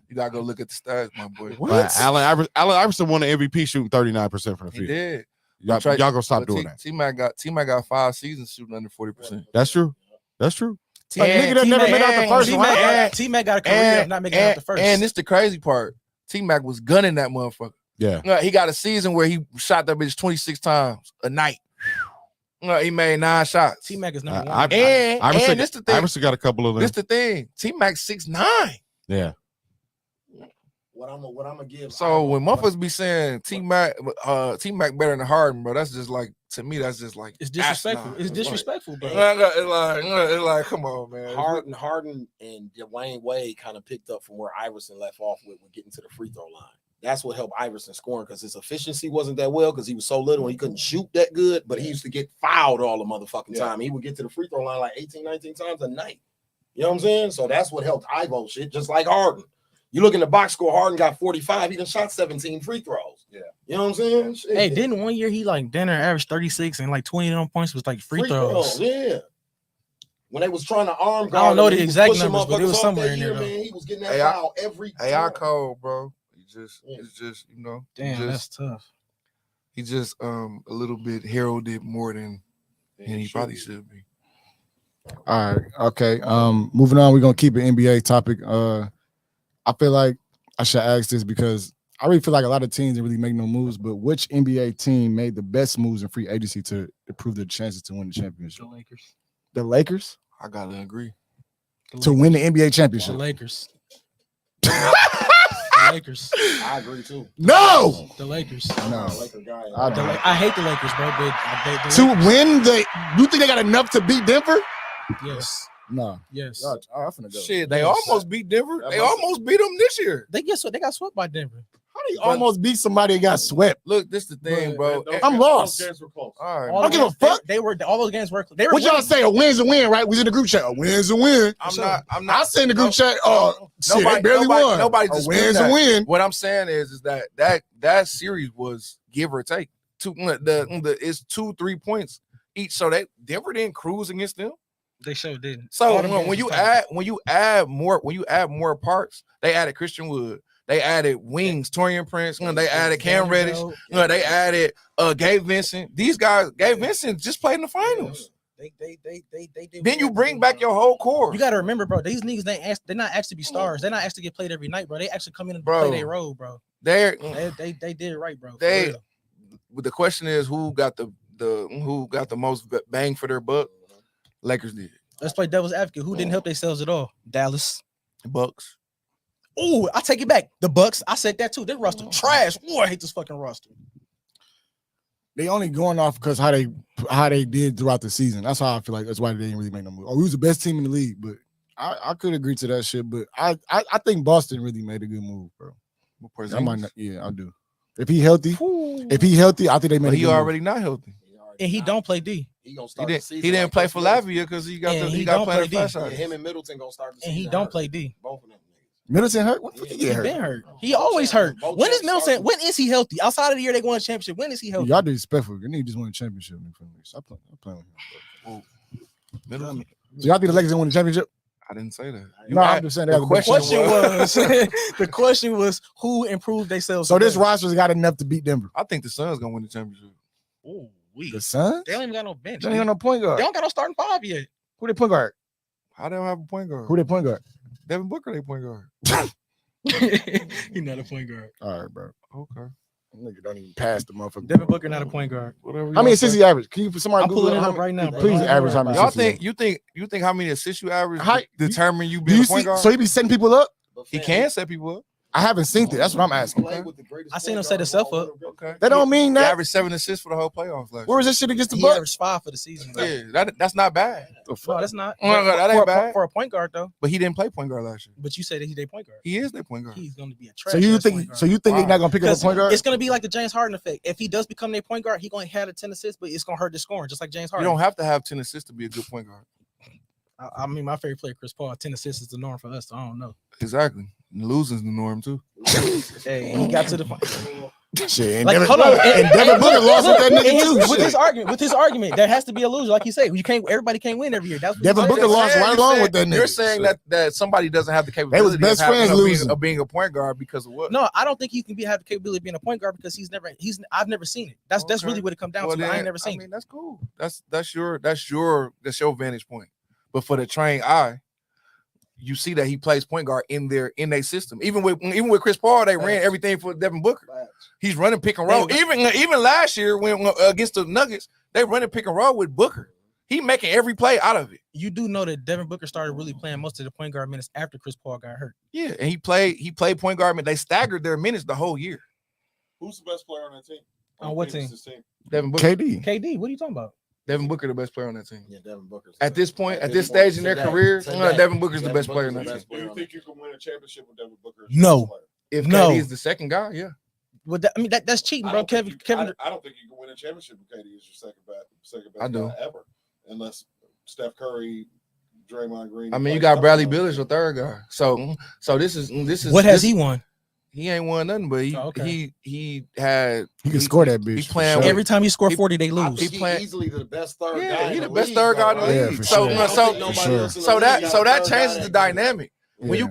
You gotta go look at the stats, my boy. Allen Iverson won the MVP shooting 39% from the field. He did. Y'all gonna stop doing that. T-Mac got 5 seasons shooting under 40%. That's true. That's true. Nigga that never made out the first one. T-Mac got a career of not making out the first. And this the crazy part. T-Mac was gunning that motherfucker. Yeah. He got a season where he shot that bitch 26 times a night. He made 9 shots. T-Mac is number one. And this the thing. Iverson got a couple of them. This the thing. T-Mac 6'9". Yeah. What I'm gonna give. So when motherfuckers be saying T-Mac better than Harden, bro, that's just like, to me, that's just like, it's disrespectful. It's disrespectful, bro. It's like, come on, man. Harden and Dwayne Wade kind of picked up from where Iverson left off with getting to the free throw line. That's what helped Iverson scoring, because his efficiency wasn't that well because he was so little and he couldn't shoot that good, but he used to get fouled all the motherfucking time. He would get to the free throw line like 18, 19 times a night. You know what I'm saying? So that's what helped Ivo shit, just like Harden. You look in the box score, Harden got 45. He done shot 17 free throws. Yeah. You know what I'm saying? Shit. Hey, didn't one year he like dinner averaged 36 and like 20 of them points was like free throws? Yeah. When they was trying to arm guard, I don't know the exact numbers, but it was somewhere in there. Man, he was getting that foul every time. I cold, bro. It's just, you know. Damn, that's tough. He just a little bit heralded more than he probably should be. All right. Okay. Moving on, we're gonna keep an NBA topic. I feel like I should ask this because I really feel like a lot of teams didn't really make no moves, but which NBA team made the best moves in free agency to improve their chances to win the championship? The Lakers. The Lakers? I gotta agree. To win the NBA championship. The Lakers. Lakers. I agree too. No. The Lakers. No. I hate the Lakers, bro. But to win you think they got enough to beat Denver? Yes. No. Yes. I'm finna go. Shit, they almost beat Denver. They almost beat them this year. Guess what? They got swept by Denver. How do you almost beat somebody that got swept? Look, this the thing, bro. I'm lost. Games were close. All right. I don't give a fuck. They were all those games were. What y'all say? A win's a win, right? We was in the group chat. A win's a win. I'm not. I say in the group chat. Shit, they barely won. Nobody a win's a win. What I'm saying is that series was give or take. It's 2-3 points each. So Denver didn't cruise against them. They sure didn't. So when you add more parts, they added Christian Wood, they added wings, Torian Prince, they added Cam Reddish, they added Gabe Vincent. These guys, Gabe Vincent just played in the finals. They did. Then you bring back your whole core. You got to remember, bro. These niggas they're not asked to be stars. They're not asked to get played every night, bro. They actually come in and play their role, bro. They did it right, bro. The question is who got the most bang for their buck. Lakers did. Let's play devil's advocate. Who didn't help themselves at all? Dallas. Bucks. Oh, I take it back. The Bucks. I said that too. Their roster trash. Oh, I hate this fucking roster. They only going off because how they did throughout the season. That's how I feel like that's why they didn't really make no move. Oh, we was the best team in the league, but I could agree to that shit. But I think Boston really made a good move, bro. I do. If he healthy, I think they made. But he already not healthy. And he don't play D. He gonna start the season. He didn't play for Latvia because he got playing flash out. Him and Middleton gonna start the season. And he don't play D. Both of them. Middleton hurt? When did he get hurt? Been hurt. He always hurt. When is Middleton? When is he healthy? Outside of the year they won a championship. When is he healthy? Y'all disrespectful. You need just win a championship. Stop playing with him. Middleton. So y'all think the Lakers didn't win the championship? I didn't say that. I'm just saying that. The question was who improved themselves. So this roster's got enough to beat Denver. I think the Suns gonna win the championship. Oh, the Suns? They don't even got no bench. They don't got no point guard. They don't got no starting five yet. Who they point guard? How they don't have a point guard? Who they point guard? Devin Booker, they point guard. He's not a point guard. All right, bro. Okay. Nigga don't even pass the motherfucker. Devin Booker not a point guard. Whatever. How many assists he average? Can you put somebody? I'm Google pulling it up right now. Please bro. average how many Y'all assists. think you think how many assists you average How- determine you Do being you a point see? guard? So he be setting people up. He can set people up. I haven't seen it. That's what I'm asking. I seen him set himself up. Okay. That don't mean He that. averaged 7 assists for the whole playoffs last Where was this shit against the He Bucks? averaged 5 for the season. Bro. year. Yeah, that's not bad. No, that's not. No, that ain't bad. For a point guard though. But he didn't play point guard last year. But you say that he's their point guard. He is their point guard. He's going to be a trash. So you think? So you think he's not gonna pick up a point guard? It's going to be like the James Harden effect. If he does become their point guard, he's going to have a 10 assists, but it's going to hurt the scoring, just like James You Harden. don't have to have 10 assists to be a good point guard. I mean, my favorite player, Chris Paul, 10 assists is the norm for us. So I don't know. Exactly. Losing's the norm too. Hey, he got to the point. Shit, and Like, Devin, hold on. and Devin Booker lost with that Look, nigga too. with Shit. his argument, there has to be a loser. Like you say, you can't. Everybody can't win every year. That's what Devin he's Booker saying. lost right along with that nigga. You're saying that somebody doesn't have the capability best of, having- friends of, being, losing. of being a point guard because of what? No, I don't think he can have the capability of being a point guard because I've never seen it. That's Okay. really what it comes down Well, to. I then, ain't never seen it. That's cool. That's your vantage point. But for the trained eye, you see that he plays point guard in their system. Even with Chris Paul, they ran everything for Devin Booker. He's running pick and roll. Even last year when against the Nuggets, they running pick and roll with Booker. He making every play out of it. You do know that Devin Booker started really playing most of the point guard minutes after Chris Paul got hurt. Yeah, and he played point guard. They staggered their minutes the whole year. Who's the best player on that team? On what team? Devin Booker. KD. What are you talking about? Devin Booker, the best player on that team. Yeah, Devin Booker's At this point, at this stage in their career, Devin Booker's the best player on that team. Do you think you can win a championship with Devin Booker? No. If No. KD is the second guy, yeah. Well, that's cheating, bro. Kevin. I don't think you can win a championship with KD as your second best I do. guy ever, unless Steph Curry, Draymond Green. I mean, you got Bradley Beal as your third guy. So this is What has he won? He ain't won nothing, but he He can score that bitch. He playing for sure. Every time he score 40, they I lose. think he's easily the best third guy. Yeah, he in the the best league, third guy in the though, Yeah, league. for So sure. so that changes the dynamic. When Yeah. you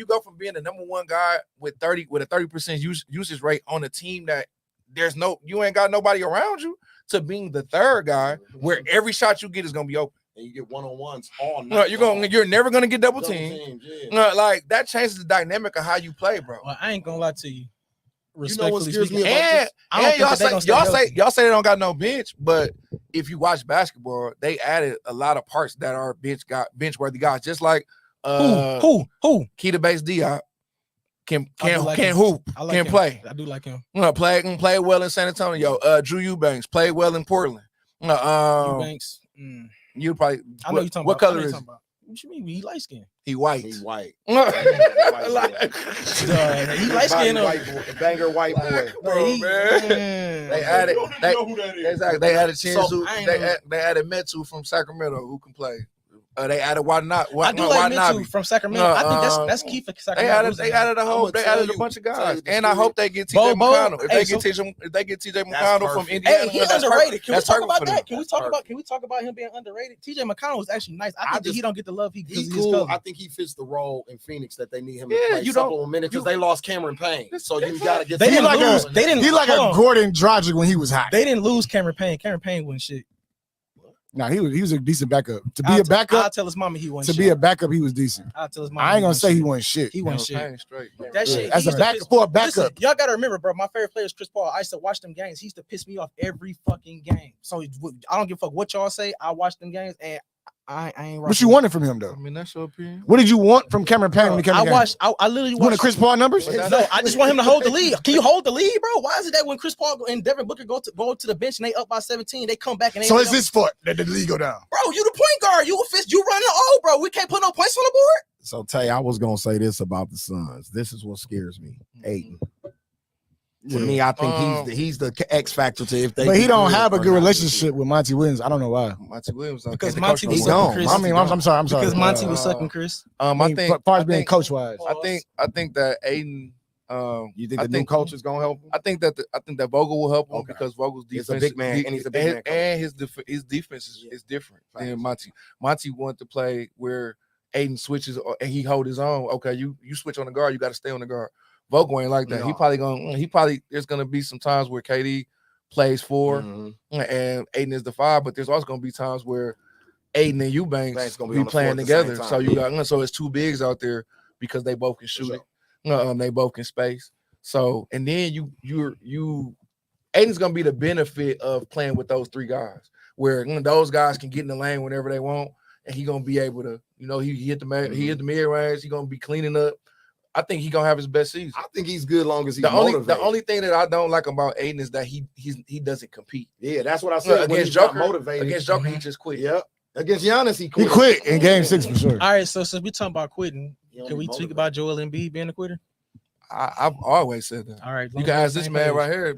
go from being the number one guy with a 30% usage rate on a team that you ain't got nobody around you to being the third guy where every shot you get is gonna be open. And you get one-on-ones all No, night. you're never gonna get double Double team. teams, yeah. No, like that changes the dynamic of how you play, bro. Well, I ain't gonna lie to you. You know what Respectfully scares me speaking, about And, this? I don't and think y'all that they say gonna stay y'all healthy. say they don't got no bench, but if you watch basketball, they added a lot of parts that are bench worthy guys, just like who? Keita Bates Diop can I do like him. hoop, I like can him. play. I do like him. Play well in San Antonio. Drew Eubanks played well in Portland. Eubanks. You probably I know you're talking what about. color is he? What you mean? He light skinned. He white. He's white. He light skinned. Banger white boy. Bro, man. They added You know who that is. exactly. They added Chinsu. So, I ain't know. They added Metu from Sacramento who can play. They added I do like Watanabe. Mitchell from Sacramento. I think that's key for They Sacramento. added a bunch of guys, and I hope they get TJ Bo. McConnell. If Hey, they get TJ McConnell from perfect. Indiana, Hey, he's that's underrated. perfect. Can we That's talk perfect about for them. that? Can we talk about him being underrated? TJ McConnell was actually nice. I think that he don't get the love because He's he's his cool. cousin. I think he fits the role in Phoenix that they need him to Yeah, play you don't- supplement minutes because you- they lost Cameron Payne. So you They gotta get. They He didn't like lose. a- They didn't. He like a hold on. Gordon Dragic when he was hot. They didn't lose Cameron Payne. Cameron Payne wasn't shit. Nah, he was a decent backup. To be I'll a backup, I'll tell his mama he wasn't to shit. be a backup, he was decent. I'll tell his mama. I ain't gonna say he wasn't wasn't shit. shit. He wasn't shit. Payne straight. That shit. As he a used to back piss- for a Listen, backup. y'all gotta remember, bro. My favorite player is Chris Paul. I used to watch them games. He used to piss me off every fucking game. So I don't give a fuck what y'all say. I watch them games and I ain't. What you wanted from him though? I mean, that's your opinion. What did you want from Cameron Payne when he came I in? watched. I literally You want the watched. Chris Paul numbers? But No, I just want him to hold the lead. Can you hold the lead, bro? Why is it that when Chris Paul and Devin Booker go to the bench and they up by 17, they come back and they So it's his fault that the league go down. bro, you the point guard. You a fist. You running all, bro. We can't put no points on the board. So Tay, I was gonna say this about the Suns. This is what scares me. Aiden. To me, I think he's the X factor to if they. But he do don't good have a or good not. relationship with Monty Williams. I don't know why. Monty Williams, Because the Monty coach was He from- don't. sucking Chris. I mean, I'm sorry. Because Monty was sucking Chris. I think as far as I being think- coach wise. I think that Aiden. You think I the new think- coach is gonna help him? I think that Vogel will help him Okay. because Vogel's He's defense a big man, and he's a big man coach. and his defense is different than Monty. Monty wanted to play where Aiden switches and he hold his own. Okay, you switch on the guard, you got to stay on the guard. Vogel ain't like that. No. He probably there's gonna be some times where KD plays 4 Mhm. and Aiden is the 5, but there's also gonna be times where Aiden and Eubanks Banks gonna be be on the floor playing at the same together. time. So you got so it's two bigs out there because they both can shoot it. They both can space. So, and then Aiden's gonna be the benefit of playing with those three guys, where those guys can get in the lane whenever they want, and he gonna be able to, he hit the mid range. He gonna be cleaning up. I think he gonna have his best season. I think he's good long as he's the motivated. only thing that I don't like about Aiden is that he doesn't compete. Yeah, that's what I said. Against Joker, he just quit. Yep. Against Giannis, he quit. He quit in Game 6 for sure. All right, so since we talking about quitting, can we speak about Joel Embiid being a quitter? I've always said that. All right, you can ask this man right here.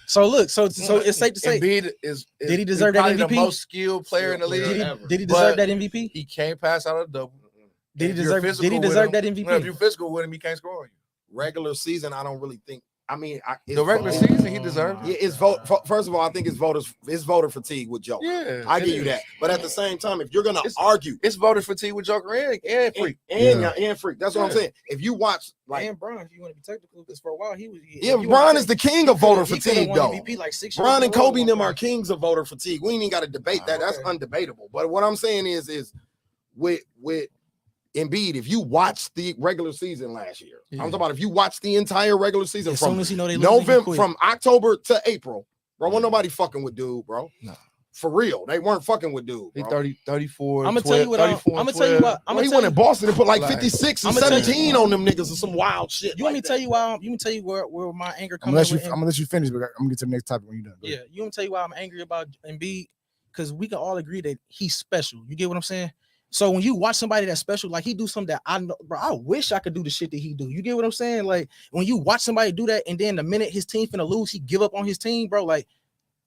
So look, so it's safe to say, Embiid is did he deserve that MVP? The most skilled player in the league. Did he deserve that MVP? He can't pass out of the double. Did he deserve that MVP? If you're physical with him, he can't score on you. Regular season, I don't really think. I mean, the regular season he deserved. Yeah, it's first of all, I think it's voter fatigue with Joker. Yeah, I give you that. But at the same time, if you're gonna argue, it's voter fatigue with Joker and Freak and Freak. That's what I'm saying. If you watch and Bron, if you want to be technical, because for a while he was. Bron is the king of voter fatigue, though. MVP like 6 years Bron and Kobe and them are kings of voter fatigue. We ain't even got to debate that. That's undebatable. But what I'm saying is with Embiid, if you watch the regular season last year, I'm talking about if you watch the entire regular season from November, from October to April, bro, wasn't nobody fucking with dude, bro. No. For real, they weren't fucking with dude. Bro. He 34. I'm gonna tell you what. I'm gonna tell you what. He went in Boston and put like 56 and 17 on them niggas or some wild shit. You want me to tell you why? You want me to tell you where my anger comes? I'm gonna let you finish, but I'm gonna get to the next topic when you're done. Yeah, you want me to tell you why I'm angry about Embiid? Because we can all agree that he's special. You get what I'm saying? So when you watch somebody that's special, like he do something that I know, bro, I wish I could do the shit that he do. You get what I'm saying? Like when you watch somebody do that, and then the minute his team finna lose, he give up on his team, bro. Like,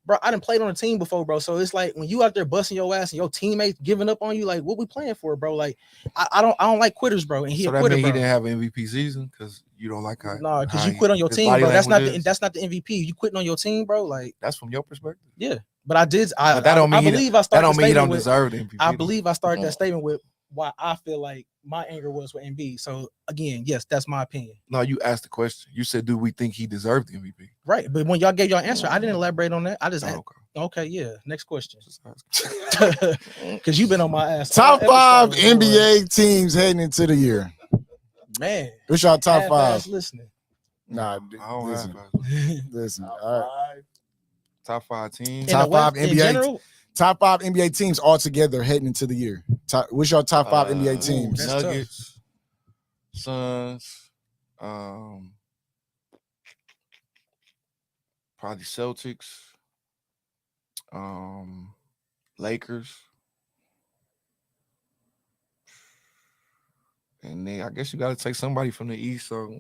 bro, I done played on a team before, bro. So it's like when you out there busting your ass and your teammates giving up on you, like what we playing for, bro? Like I don't like quitters, bro. And he so a that quitter, mean bro. he didn't have an MVP season because you don't like how. No, because you quit on your team, bro. That's not the MVP. You quitting on your team, bro. Like that's from your perspective. Yeah, but I did. I believe I started. That don't mean he don't deserve the MVP. I believe I started that statement with why I feel like my anger was with Embiid. So again, yes, that's my opinion. No, you asked the question. You said, "Do we think he deserved the MVP?" Right, but when y'all gave your answer, I didn't elaborate on that. I just okay, yeah. Next question, because you've been on my ass. Top 5 NBA teams heading into the year. Man, what's your top 5? Listening. Nah, listen. All right. Top 5 teams. Top 5 NBA. Top 5 NBA teams all together heading into the year. What's your top 5 NBA teams? Nuggets, Suns, probably Celtics, Lakers, and then I guess you got to take somebody from the East. So,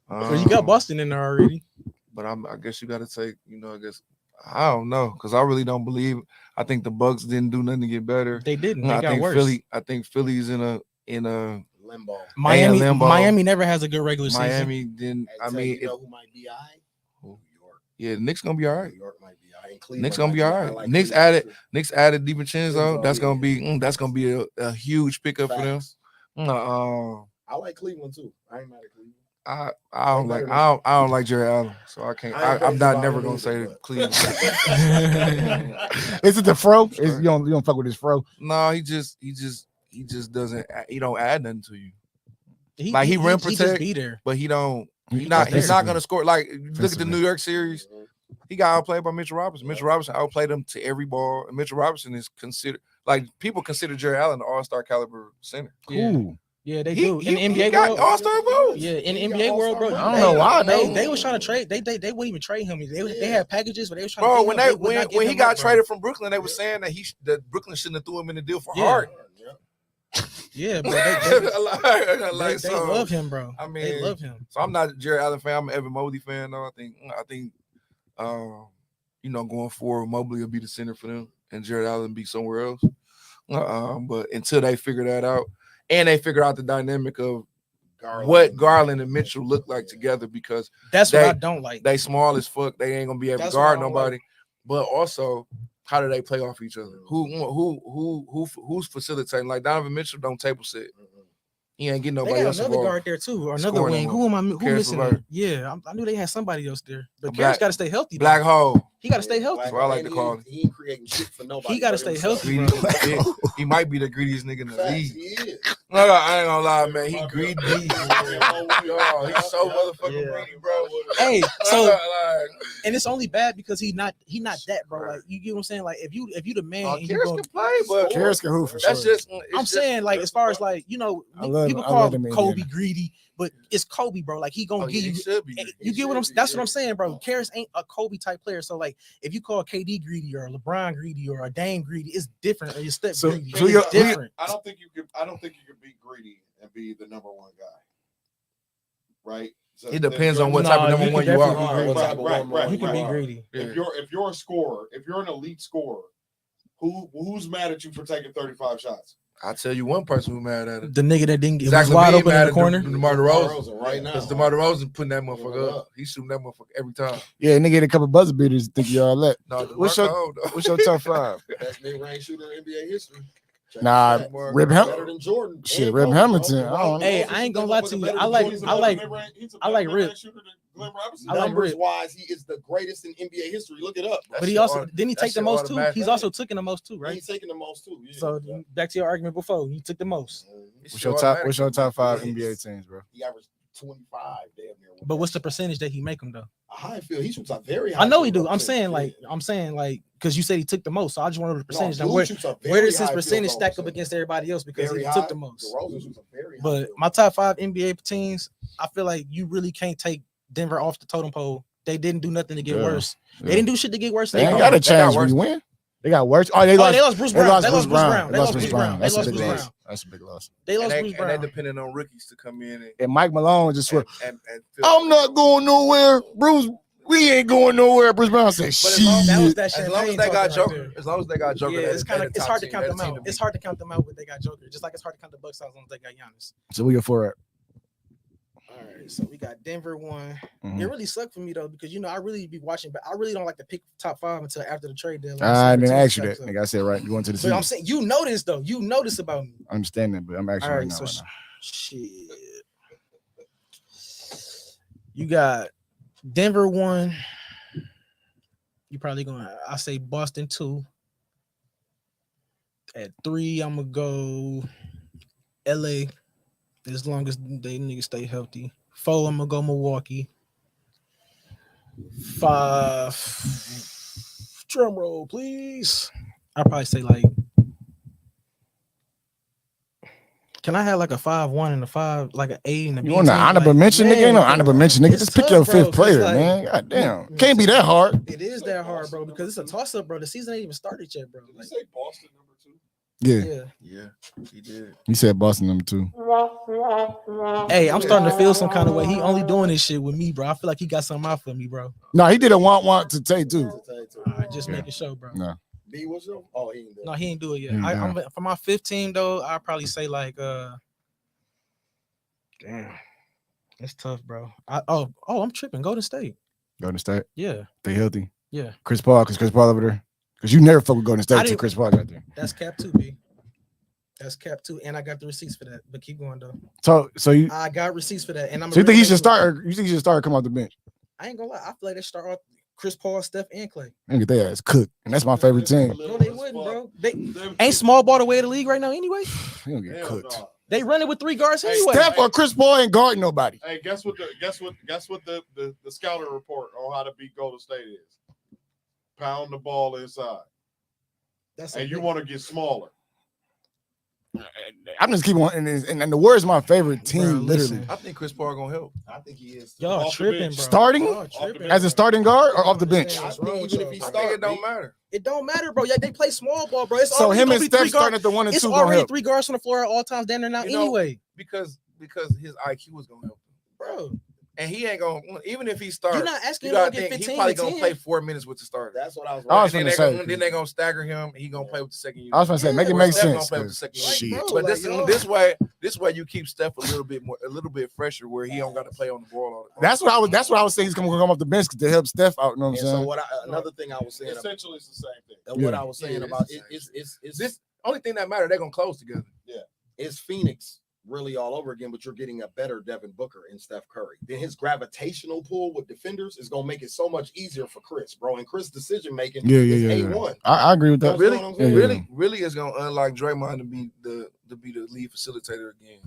well, you got Boston in there already. But I guess you got to take, I don't know, because I really don't believe. I think the Bucks didn't do nothing to get better. They didn't. They got worse. I think Philly's in a limbo. Miami never has a good regular season. Miami didn't. I mean, who might be all right? New York. Yeah, Knicks gonna be all right. New York might be all right. Knicks gonna be all right. Like Knicks added DiVincenzo. That's gonna be a huge pickup for them. I like Cleveland too. I ain't mad at Cleveland. I don't like Jerry Allen, so I can't. I'm not never gonna say Cleveland. Is it the fro? You don't fuck with his fro? No, he just doesn't. He don't add nothing to you. He rim protect, but he don't. He's not gonna score. Like look at the New York series. He got outplayed by Mitchell Robinson. Mitchell Robinson outplayed him to every ball. And Mitchell Robinson is considered people consider Jerry Allen an all-star caliber center. Cool. Yeah, they do. In the NBA world, all-star votes. Yeah, in the NBA world, bro. I don't know why they was trying to trade. They wouldn't even trade him. They had packages, but they was trying to. Bro, when he got traded from Brooklyn, they were saying that Brooklyn shouldn't have threw him in the deal for Hart. Yeah, bro. They love him, bro. I mean, they love him. So I'm not a Jerry Allen fan. I'm an Evan Mobley fan, though. I think, going forward, Mobley will be the center for them, and Jerry Allen be somewhere else. But until they figure that out. And they figure out the dynamic of what Garland and Mitchell look like together, because that's what I don't like. They small as fuck. They ain't gonna be able to guard nobody. But also, how do they play off each other? Who's facilitating? Like Donovan Mitchell don't table set. He ain't getting nobody else. Another guard there too, or another wing. Who missing? Yeah, I knew they had somebody else there. But Garrett's got to stay healthy. Black hole. He got to stay healthy. That's what I like to call him. He ain't creating shit for nobody. He got to stay healthy. He might be the greediest nigga in the league. He is. No, I ain't gonna lie, man. He greedy. Yo, he's so motherfucking greedy, bro. Hey, so like, and it's only bad because he not that, bro. Like you get what I'm saying? Like if you the man, and you Karras can play, but Karras can hoop for that's sure. I'm saying like as far as like people call Kobe greedy, but it's Kobe, bro. Like he gonna give you. You get what I'm? That's what I'm saying, bro. Karras ain't a Kobe type player. So like if you call KD greedy or LeBron greedy or a Dame greedy, it's different. Or your step greedy. It's different. I don't think you could be greedy and be the number one guy. Right. So it depends on what type of number one you are. Right. You can be greedy. If you're a scorer, if you're an elite scorer, who's mad at you for taking 35 shots? I'll tell you one person who's mad at it. The nigga that didn't get was wide open in the corner. DeMar DeRozan right now. Because DeMar DeRozan putting that motherfucker up. He's shooting that motherfucker every time. Yeah, nigga, a couple buzzer beaters. Think y'all let. No, what's your top five? Best mid-range shooter in NBA history. Nah, Rip Hamilton. Better than Jordan. Shit, Rip Hamilton. Hey, I ain't gonna lie to you. I like Rip. Numbers wise, he is the greatest in NBA history. Look it up. But he also didn't he take the most too? He's also taking the most too, right? He's taking the most too. Yeah. So back to your argument before, he took the most. What's your top five NBA teams, bro? He averaged 25 damn near. But what's the percentage that he make them though? A high field. He shoots a very high. I know he do. I'm saying like because you said he took the most, so I just wanted the percentage. Now where does his percentage stack up against everybody else because he took the most? But my top 5 NBA teams, I feel like you really can't take Denver off the totem pole. They didn't do nothing to get worse. Yeah. They didn't do shit to get worse. They ain't got a chance when you win. They got worse. Oh, they lost Bruce Brown. That's a big loss. That's a big loss. They lost Bruce Brown. And they depending on rookies to come in. And Mike Malone just went, I'm not going nowhere. Bruce, we ain't going nowhere. Bruce Brown said, shit. As long as they got Joker. Yeah, it's hard to count them out. It's hard to count them out when they got Joker. Just like it's hard to count the Bucks out as long as they got Giannis. So we go for it. All right, so we got Denver 1. Mm-hmm. It really sucked for me though because I really be watching, but I really don't like to pick top 5 until after the trade deadline. I didn't ask you that. Like I said, right? You going to the season. I'm saying you know this though. You know this about me. I understand that, but I'm actually right now. Shit. You got Denver 1. You probably I say Boston 2. At 3, I'm gonna go LA. As long as they niggas stay healthy. 4, I'm gonna go Milwaukee. 5, drum roll, please. I'll probably say like, can I have like a 5-1 and a 5, like an 8 and a B? You want an honorable mention, nigga? Ain't no honorable mention, nigga. Just pick your 5th player, man. God damn. Can't be that hard. It is that hard, bro, because it's a toss-up, bro. The season ain't even started yet, bro. Did you say Boston number 2? Yeah, he did. He said Boston number 2. Hey, I'm starting to feel some kind of way. He only doing this shit with me, bro. I feel like he got something out for me, bro. No, he did a want to take too. Just making sure, bro. No. B was your? Oh, he didn't do it. No, he ain't do it yet. For my 5th team though, I'll probably say like damn, it's tough, bro. I'm tripping. Golden State. Golden State. Yeah. They healthy. Yeah. Chris Paul over there. Because you never fuck with Golden State until Chris Paul got there. That's cap 2, B. That's cap 2, and I got the receipts for that. But keep going though. So I got receipts for that, and So you think he should start? You think he should start or come off the bench? I ain't gonna lie. I feel like they start off Chris Paul, Steph, and Clay. And get their ass cooked, and that's my favorite team. No, they wouldn't, bro. They ain't small ball the way of the league right now, anyway. He gonna get cooked. They running with 3 guards anyway. Steph or Chris Paul ain't guarding nobody. Hey, guess what the scouting report on how to beat Golden State is? Pound the ball inside. And you want to get smaller. I'm just keep on, and the Warriors my favorite team, bro, literally. I think Chris Paul gonna help. I think he is. Y'all tripping, bro. Starting as a starting guard or off the bench? Even if he starts, it don't matter. It don't matter, bro. Yeah, they play small ball, bro. It's so him and Steph starting at the 1 and 2. It's already 3 guards on the floor at all times. Then they're not anyway. Because his IQ is gonna help him, bro. And he ain't gonna, even if he starts, you're not asking him to get 15. He probably gonna play 4 minutes with the starter. That's what I was. Gonna say. Then they're gonna stagger him. He gonna play with the second unit. I was gonna say, make it make sense. Play with the second unit. Shit. But this way you keep Steph a little bit fresher, where he don't got to play on the ball all the time. That's what I was saying. He's gonna come off the bench to help Steph out. You know what I'm saying? So another thing I was saying. Essentially, it's the same thing. And what I was saying about it's this only thing that matters. They're gonna close together. Yeah, it's Phoenix. Really all over again, but you're getting a better Devin Booker and Steph Curry. Then his gravitational pull with defenders is gonna make it so much easier for Chris, bro. And Chris' decision making is A1. I agree with that. Really is gonna unlock Draymond to be the to be the lead facilitator again.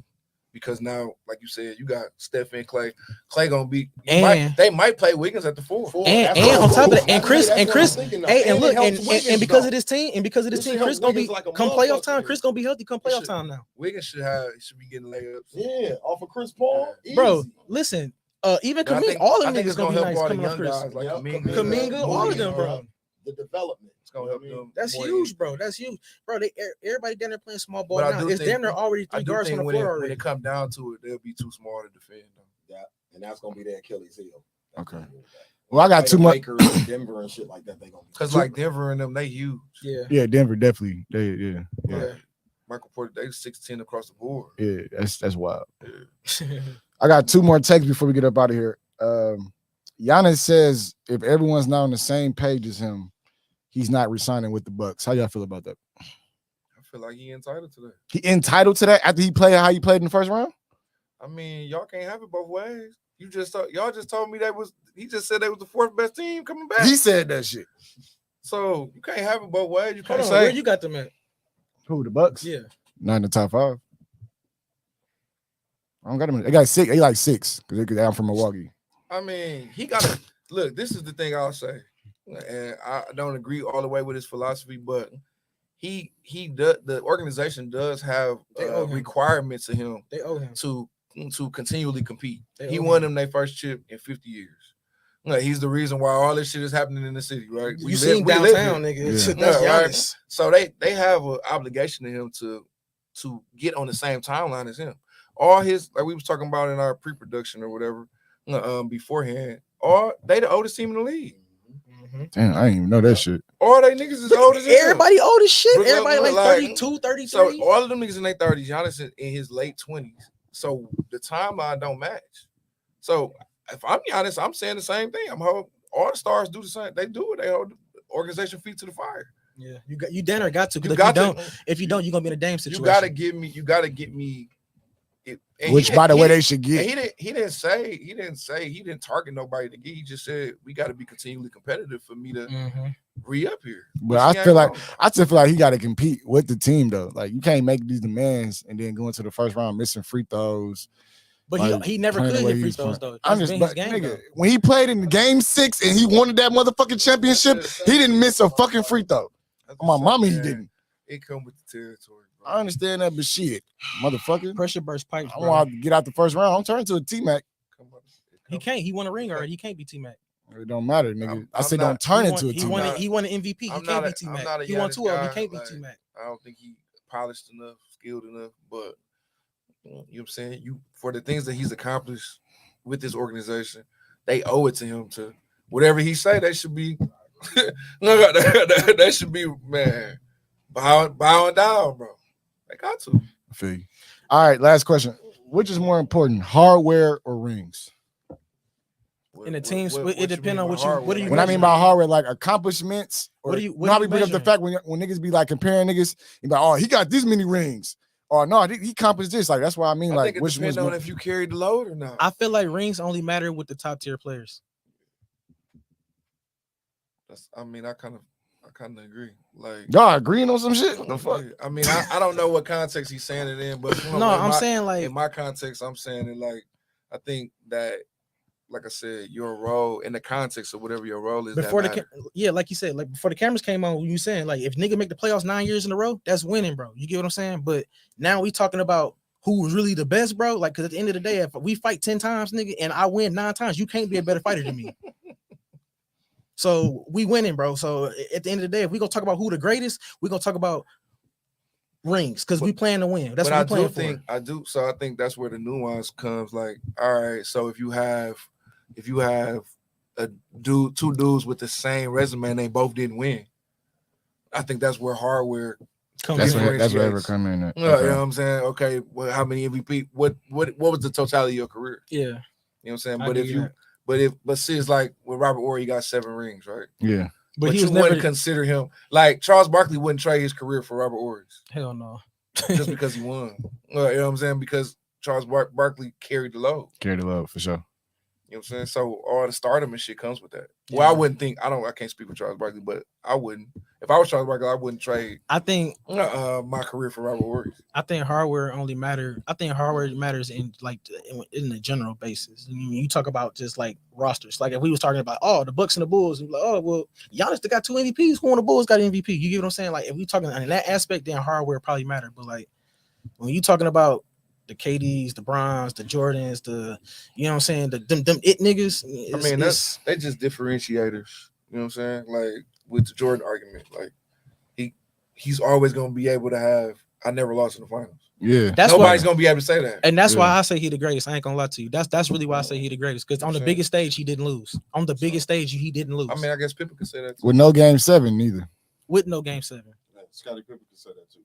Because now, like you said, you got Steph and Clay. Clay gonna be. They might play Wiggins at the 4. And on top of that, and Chris, hey, and look, and because of this team, Chris gonna be come playoff time. Chris gonna be healthy come playoff time now. Wiggins should be getting layups. Yeah, off of Chris Paul, bro. Listen, even Kaminga, all of them niggas gonna be nice coming off Chris. Like Kaminga, all of them, bro. The development. It's gonna help them. That's huge, bro. That's huge, bro. Everybody down there playing small ball now. It's damn near already 3 guards on the floor already. When it come down to it, they'll be too small to defend them. Yeah, and that's gonna be their Achilles heel. Okay. Well, I got too much. Lakers, Denver, and shit like that. They gonna because like Denver and them, they huge. Yeah, Denver definitely. Yeah. Michael Porter, they 6'10" across the board. Yeah, that's wild. Yeah. I got 2 more texts before we get up out of here. Giannis says if everyone's not on the same page as him, he's not resigning with the Bucks. How y'all feel about that? I feel like he entitled to that. He entitled to that after he played how he played in the first round? I mean, y'all can't have it both ways. Y'all just told me he just said they was the 4th best team coming back. He said that shit. So you can't have it both ways. You can't say where you got them at. Who, the Bucks? Yeah. Not in the top 5. I don't got them. They got 6. They like 6 because they're down from Milwaukee. I mean, he got to look. This is the thing I'll say, and I don't agree all the way with his philosophy, but he does. The organization does have requirements of him. They owe him to continually compete. He won them their first chip in 50 years. Like, he's the reason why all this shit is happening in the city, right? We seen downtown, nigga. Yeah, right? So they have an obligation to him to get on the same timeline as him. All his, like we was talking about in our pre-production or whatever, beforehand, they the oldest team in the league. Damn, I didn't even know that shit. All they niggas is old as hell. Everybody old as shit. Everybody like 32, 33. So all of them niggas in their 30s. Giannis in his late 20s. So the timeline don't match. So if I'm Giannis, I'm saying the same thing. All the stars do the same. They do it. They hold the organization feet to the fire. Yeah, you damn near got to. If you don't, you're gonna be in a damn situation. You gotta get me. Which, by the way, they should get. He didn't target nobody to get. He just said we got to be continually competitive for me to re-up here. But I still feel like he got to compete with the team though. Like you can't make these demands and then go into the first round missing free throws. But like, he never could hit free throws though. Nigga, when he played in Game 6 and he wanted that motherfucking championship, he didn't miss a fucking free throw. My mama, he didn't. It come with the territory. I understand that, but shit, motherfucker. Pressure burst pipes. I want to get out the first round. I'm turning to a T-Mac. He can't. He won a ring already. He can't be T-Mac. It don't matter, nigga. I said don't turn into a T-Mac. He won an MVP. He can't be T-Mac. He won 2 of them. He can't be T-Mac. I don't think he polished enough, skilled enough, but you know what I'm saying? For the things that he's accomplished with this organization, they owe it to him to whatever he say, they should be they should be, man, bowing down, bro. They got to. I feel you. All right, last question. Which is more important, hardware or rings? In the teams, it depends on what do you. When I mean by hardware, like accomplishments, or what do you bring up the fact when niggas be like comparing niggas, you be like, oh, he got this many rings, or no, he accomplished this. Like that's why I mean, like, which depends on if you carried the load or not. I feel like rings only matter with the top tier players. I kind of agree. Like y'all agreeing on some shit. What the fuck? I mean, I don't know what context he's saying it in, but I'm saying like in my context, I'm saying it like I think that, like I said, your role in the context of whatever your role is. Before like you said, like before the cameras came on, you saying like if nigga make the playoffs 9 years in a row, that's winning, bro. You get what I'm saying? But now we talking about who's really the best, bro. Like, because at the end of the day, if we fight 10 times, nigga, and I win 9 times, you can't be a better fighter than me. So we winning, bro. So at the end of the day, if we gonna talk about who the greatest, we gonna talk about rings because we plan to win. That's what we playing for. So I think that's where the nuance comes. Like, all right, so if you have two dudes with the same resume and they both didn't win, I think that's where hardware comes in. That's where it come in. Okay. You know what I'm saying? Okay, well, how many MVP? What was the totality of your career? Yeah, you know what I'm saying. But see, it's like with Robert Horry, he got 7 rings, right? Yeah. But you wouldn't consider him like Charles Barkley wouldn't trade his career for Robert Horry's. Hell no. Just because he won. You know what I'm saying? Because Charles Barkley carried the load. Carried the load for sure. You know what I'm saying? So all the stardom and shit comes with that. Yeah. Well, I wouldn't think I can't speak for Charles Barkley, but I wouldn't. If I was Charles Barkley, I wouldn't trade. I think my career for Robert Horry. I think hardware only matters. I think hardware matters in the general basis. I mean, you talk about just like rosters. Like if we was talking about the Bucks and the Bulls, like Giannis they got 2 MVPs. Who on the Bulls got an MVP? You get what I'm saying? Like if we talking in that aspect, then hardware probably matter. But like when you talking about the KDs, the Browns, the Jordans, you know what I'm saying, them it niggas. I mean, they just differentiators. You know what I'm saying? Like with the Jordan argument, like he's always gonna be able to have. I never lost in the finals. Yeah, nobody's gonna be able to say that, and that's why I say he the greatest. I ain't gonna lie to you. That's really why I say he the greatest because on the biggest stage he didn't lose. On the biggest stage he didn't lose. I mean, I guess Pippen could say that too. With no game 7 neither. With no game 7. Scottie Pippen could say that too.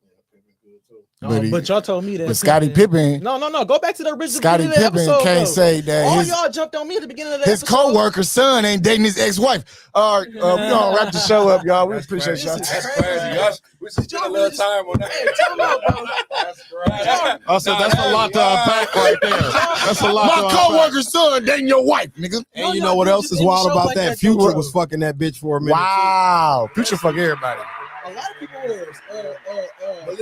But y'all told me that. But Scottie Pippen. No. Go back to the original. Scottie Pippen can't say that. All y'all jumped on me at the beginning of the his episode. co-worker's son ain't dating his ex-wife. All right, we're gonna wrap the show up, y'all. We appreciate y'all. That's crazy. Y'all, we spent a little time on that. Hey, tell me about That's crazy. Also, that's a lot to unpack right there. That's a lot. My co-worker's son dating your wife, nigga. And you know what else is wild about that? Future was fucking that bitch for a minute. Wow, Future fuck everybody. A lot of people was.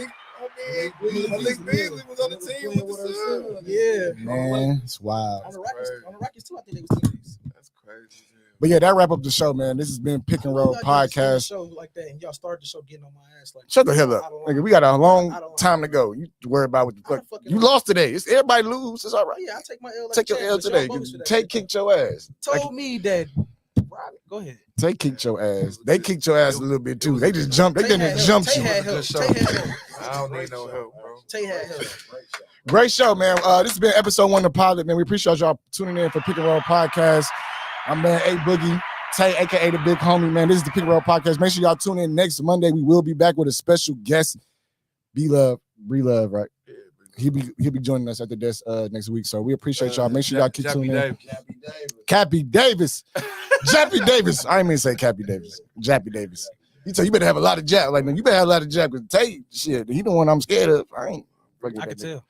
Malik Beasley was on the team with the son. Yeah, man, it's wild. On the Rockets too, I think they was teammates. That's crazy. But yeah, that wrap up the show, man. This has been Pick and Roll Podcast. Show like that, and y'all started the show getting on my ass. Like, shut the hell up, nigga. We got a long time to go. You worry about what the fuck. You lost today. It's everybody lose. It's all right. Yeah, I take my L. Like take your L today. Take kicked your ass. Told me that. Go ahead. They kicked your ass. They kicked your ass a little bit too. They just jumped. They didn't jump you. I don't need no help, bro. Tay had help. Great show, man. This has been episode 1 of the pilot, man. We appreciate y'all tuning in for Pick and Roll Podcast. I'm man A Boogie, Tay, aka the Big Homie, man. This is the Pick and Roll Podcast. Make sure y'all tune in next Monday. We will be back with a special guest. Bree Love, right? He'll be joining us at the desk next week. So we appreciate y'all. Make sure y'all keep tuning in. Cappy Davis. Jappy Davis. I didn't mean to say Cappy Davis. Jappy Davis. You better have a lot of jab. Like, man, you better have a lot of jab because Tay, shit, he the one I'm scared of. I can tell.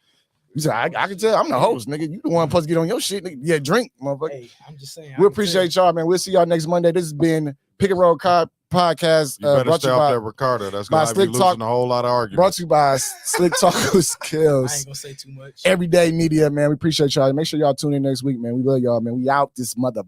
You said, I can tell. I'm the host, nigga. You the one supposed to get on your shit, nigga. Yeah, drink, motherfucker. Hey, I'm just saying. We appreciate y'all, man. We'll see y'all next Monday. This has been Pick and Roll Podcast. You better stay off that Ricardo. That's going to be losing a whole lot of arguments. Brought to you by Slick Talker Skills. I ain't going to say too much. Everyday Media, man. We appreciate y'all. Make sure y'all tune in next week, man. We love y'all, man. We out this mother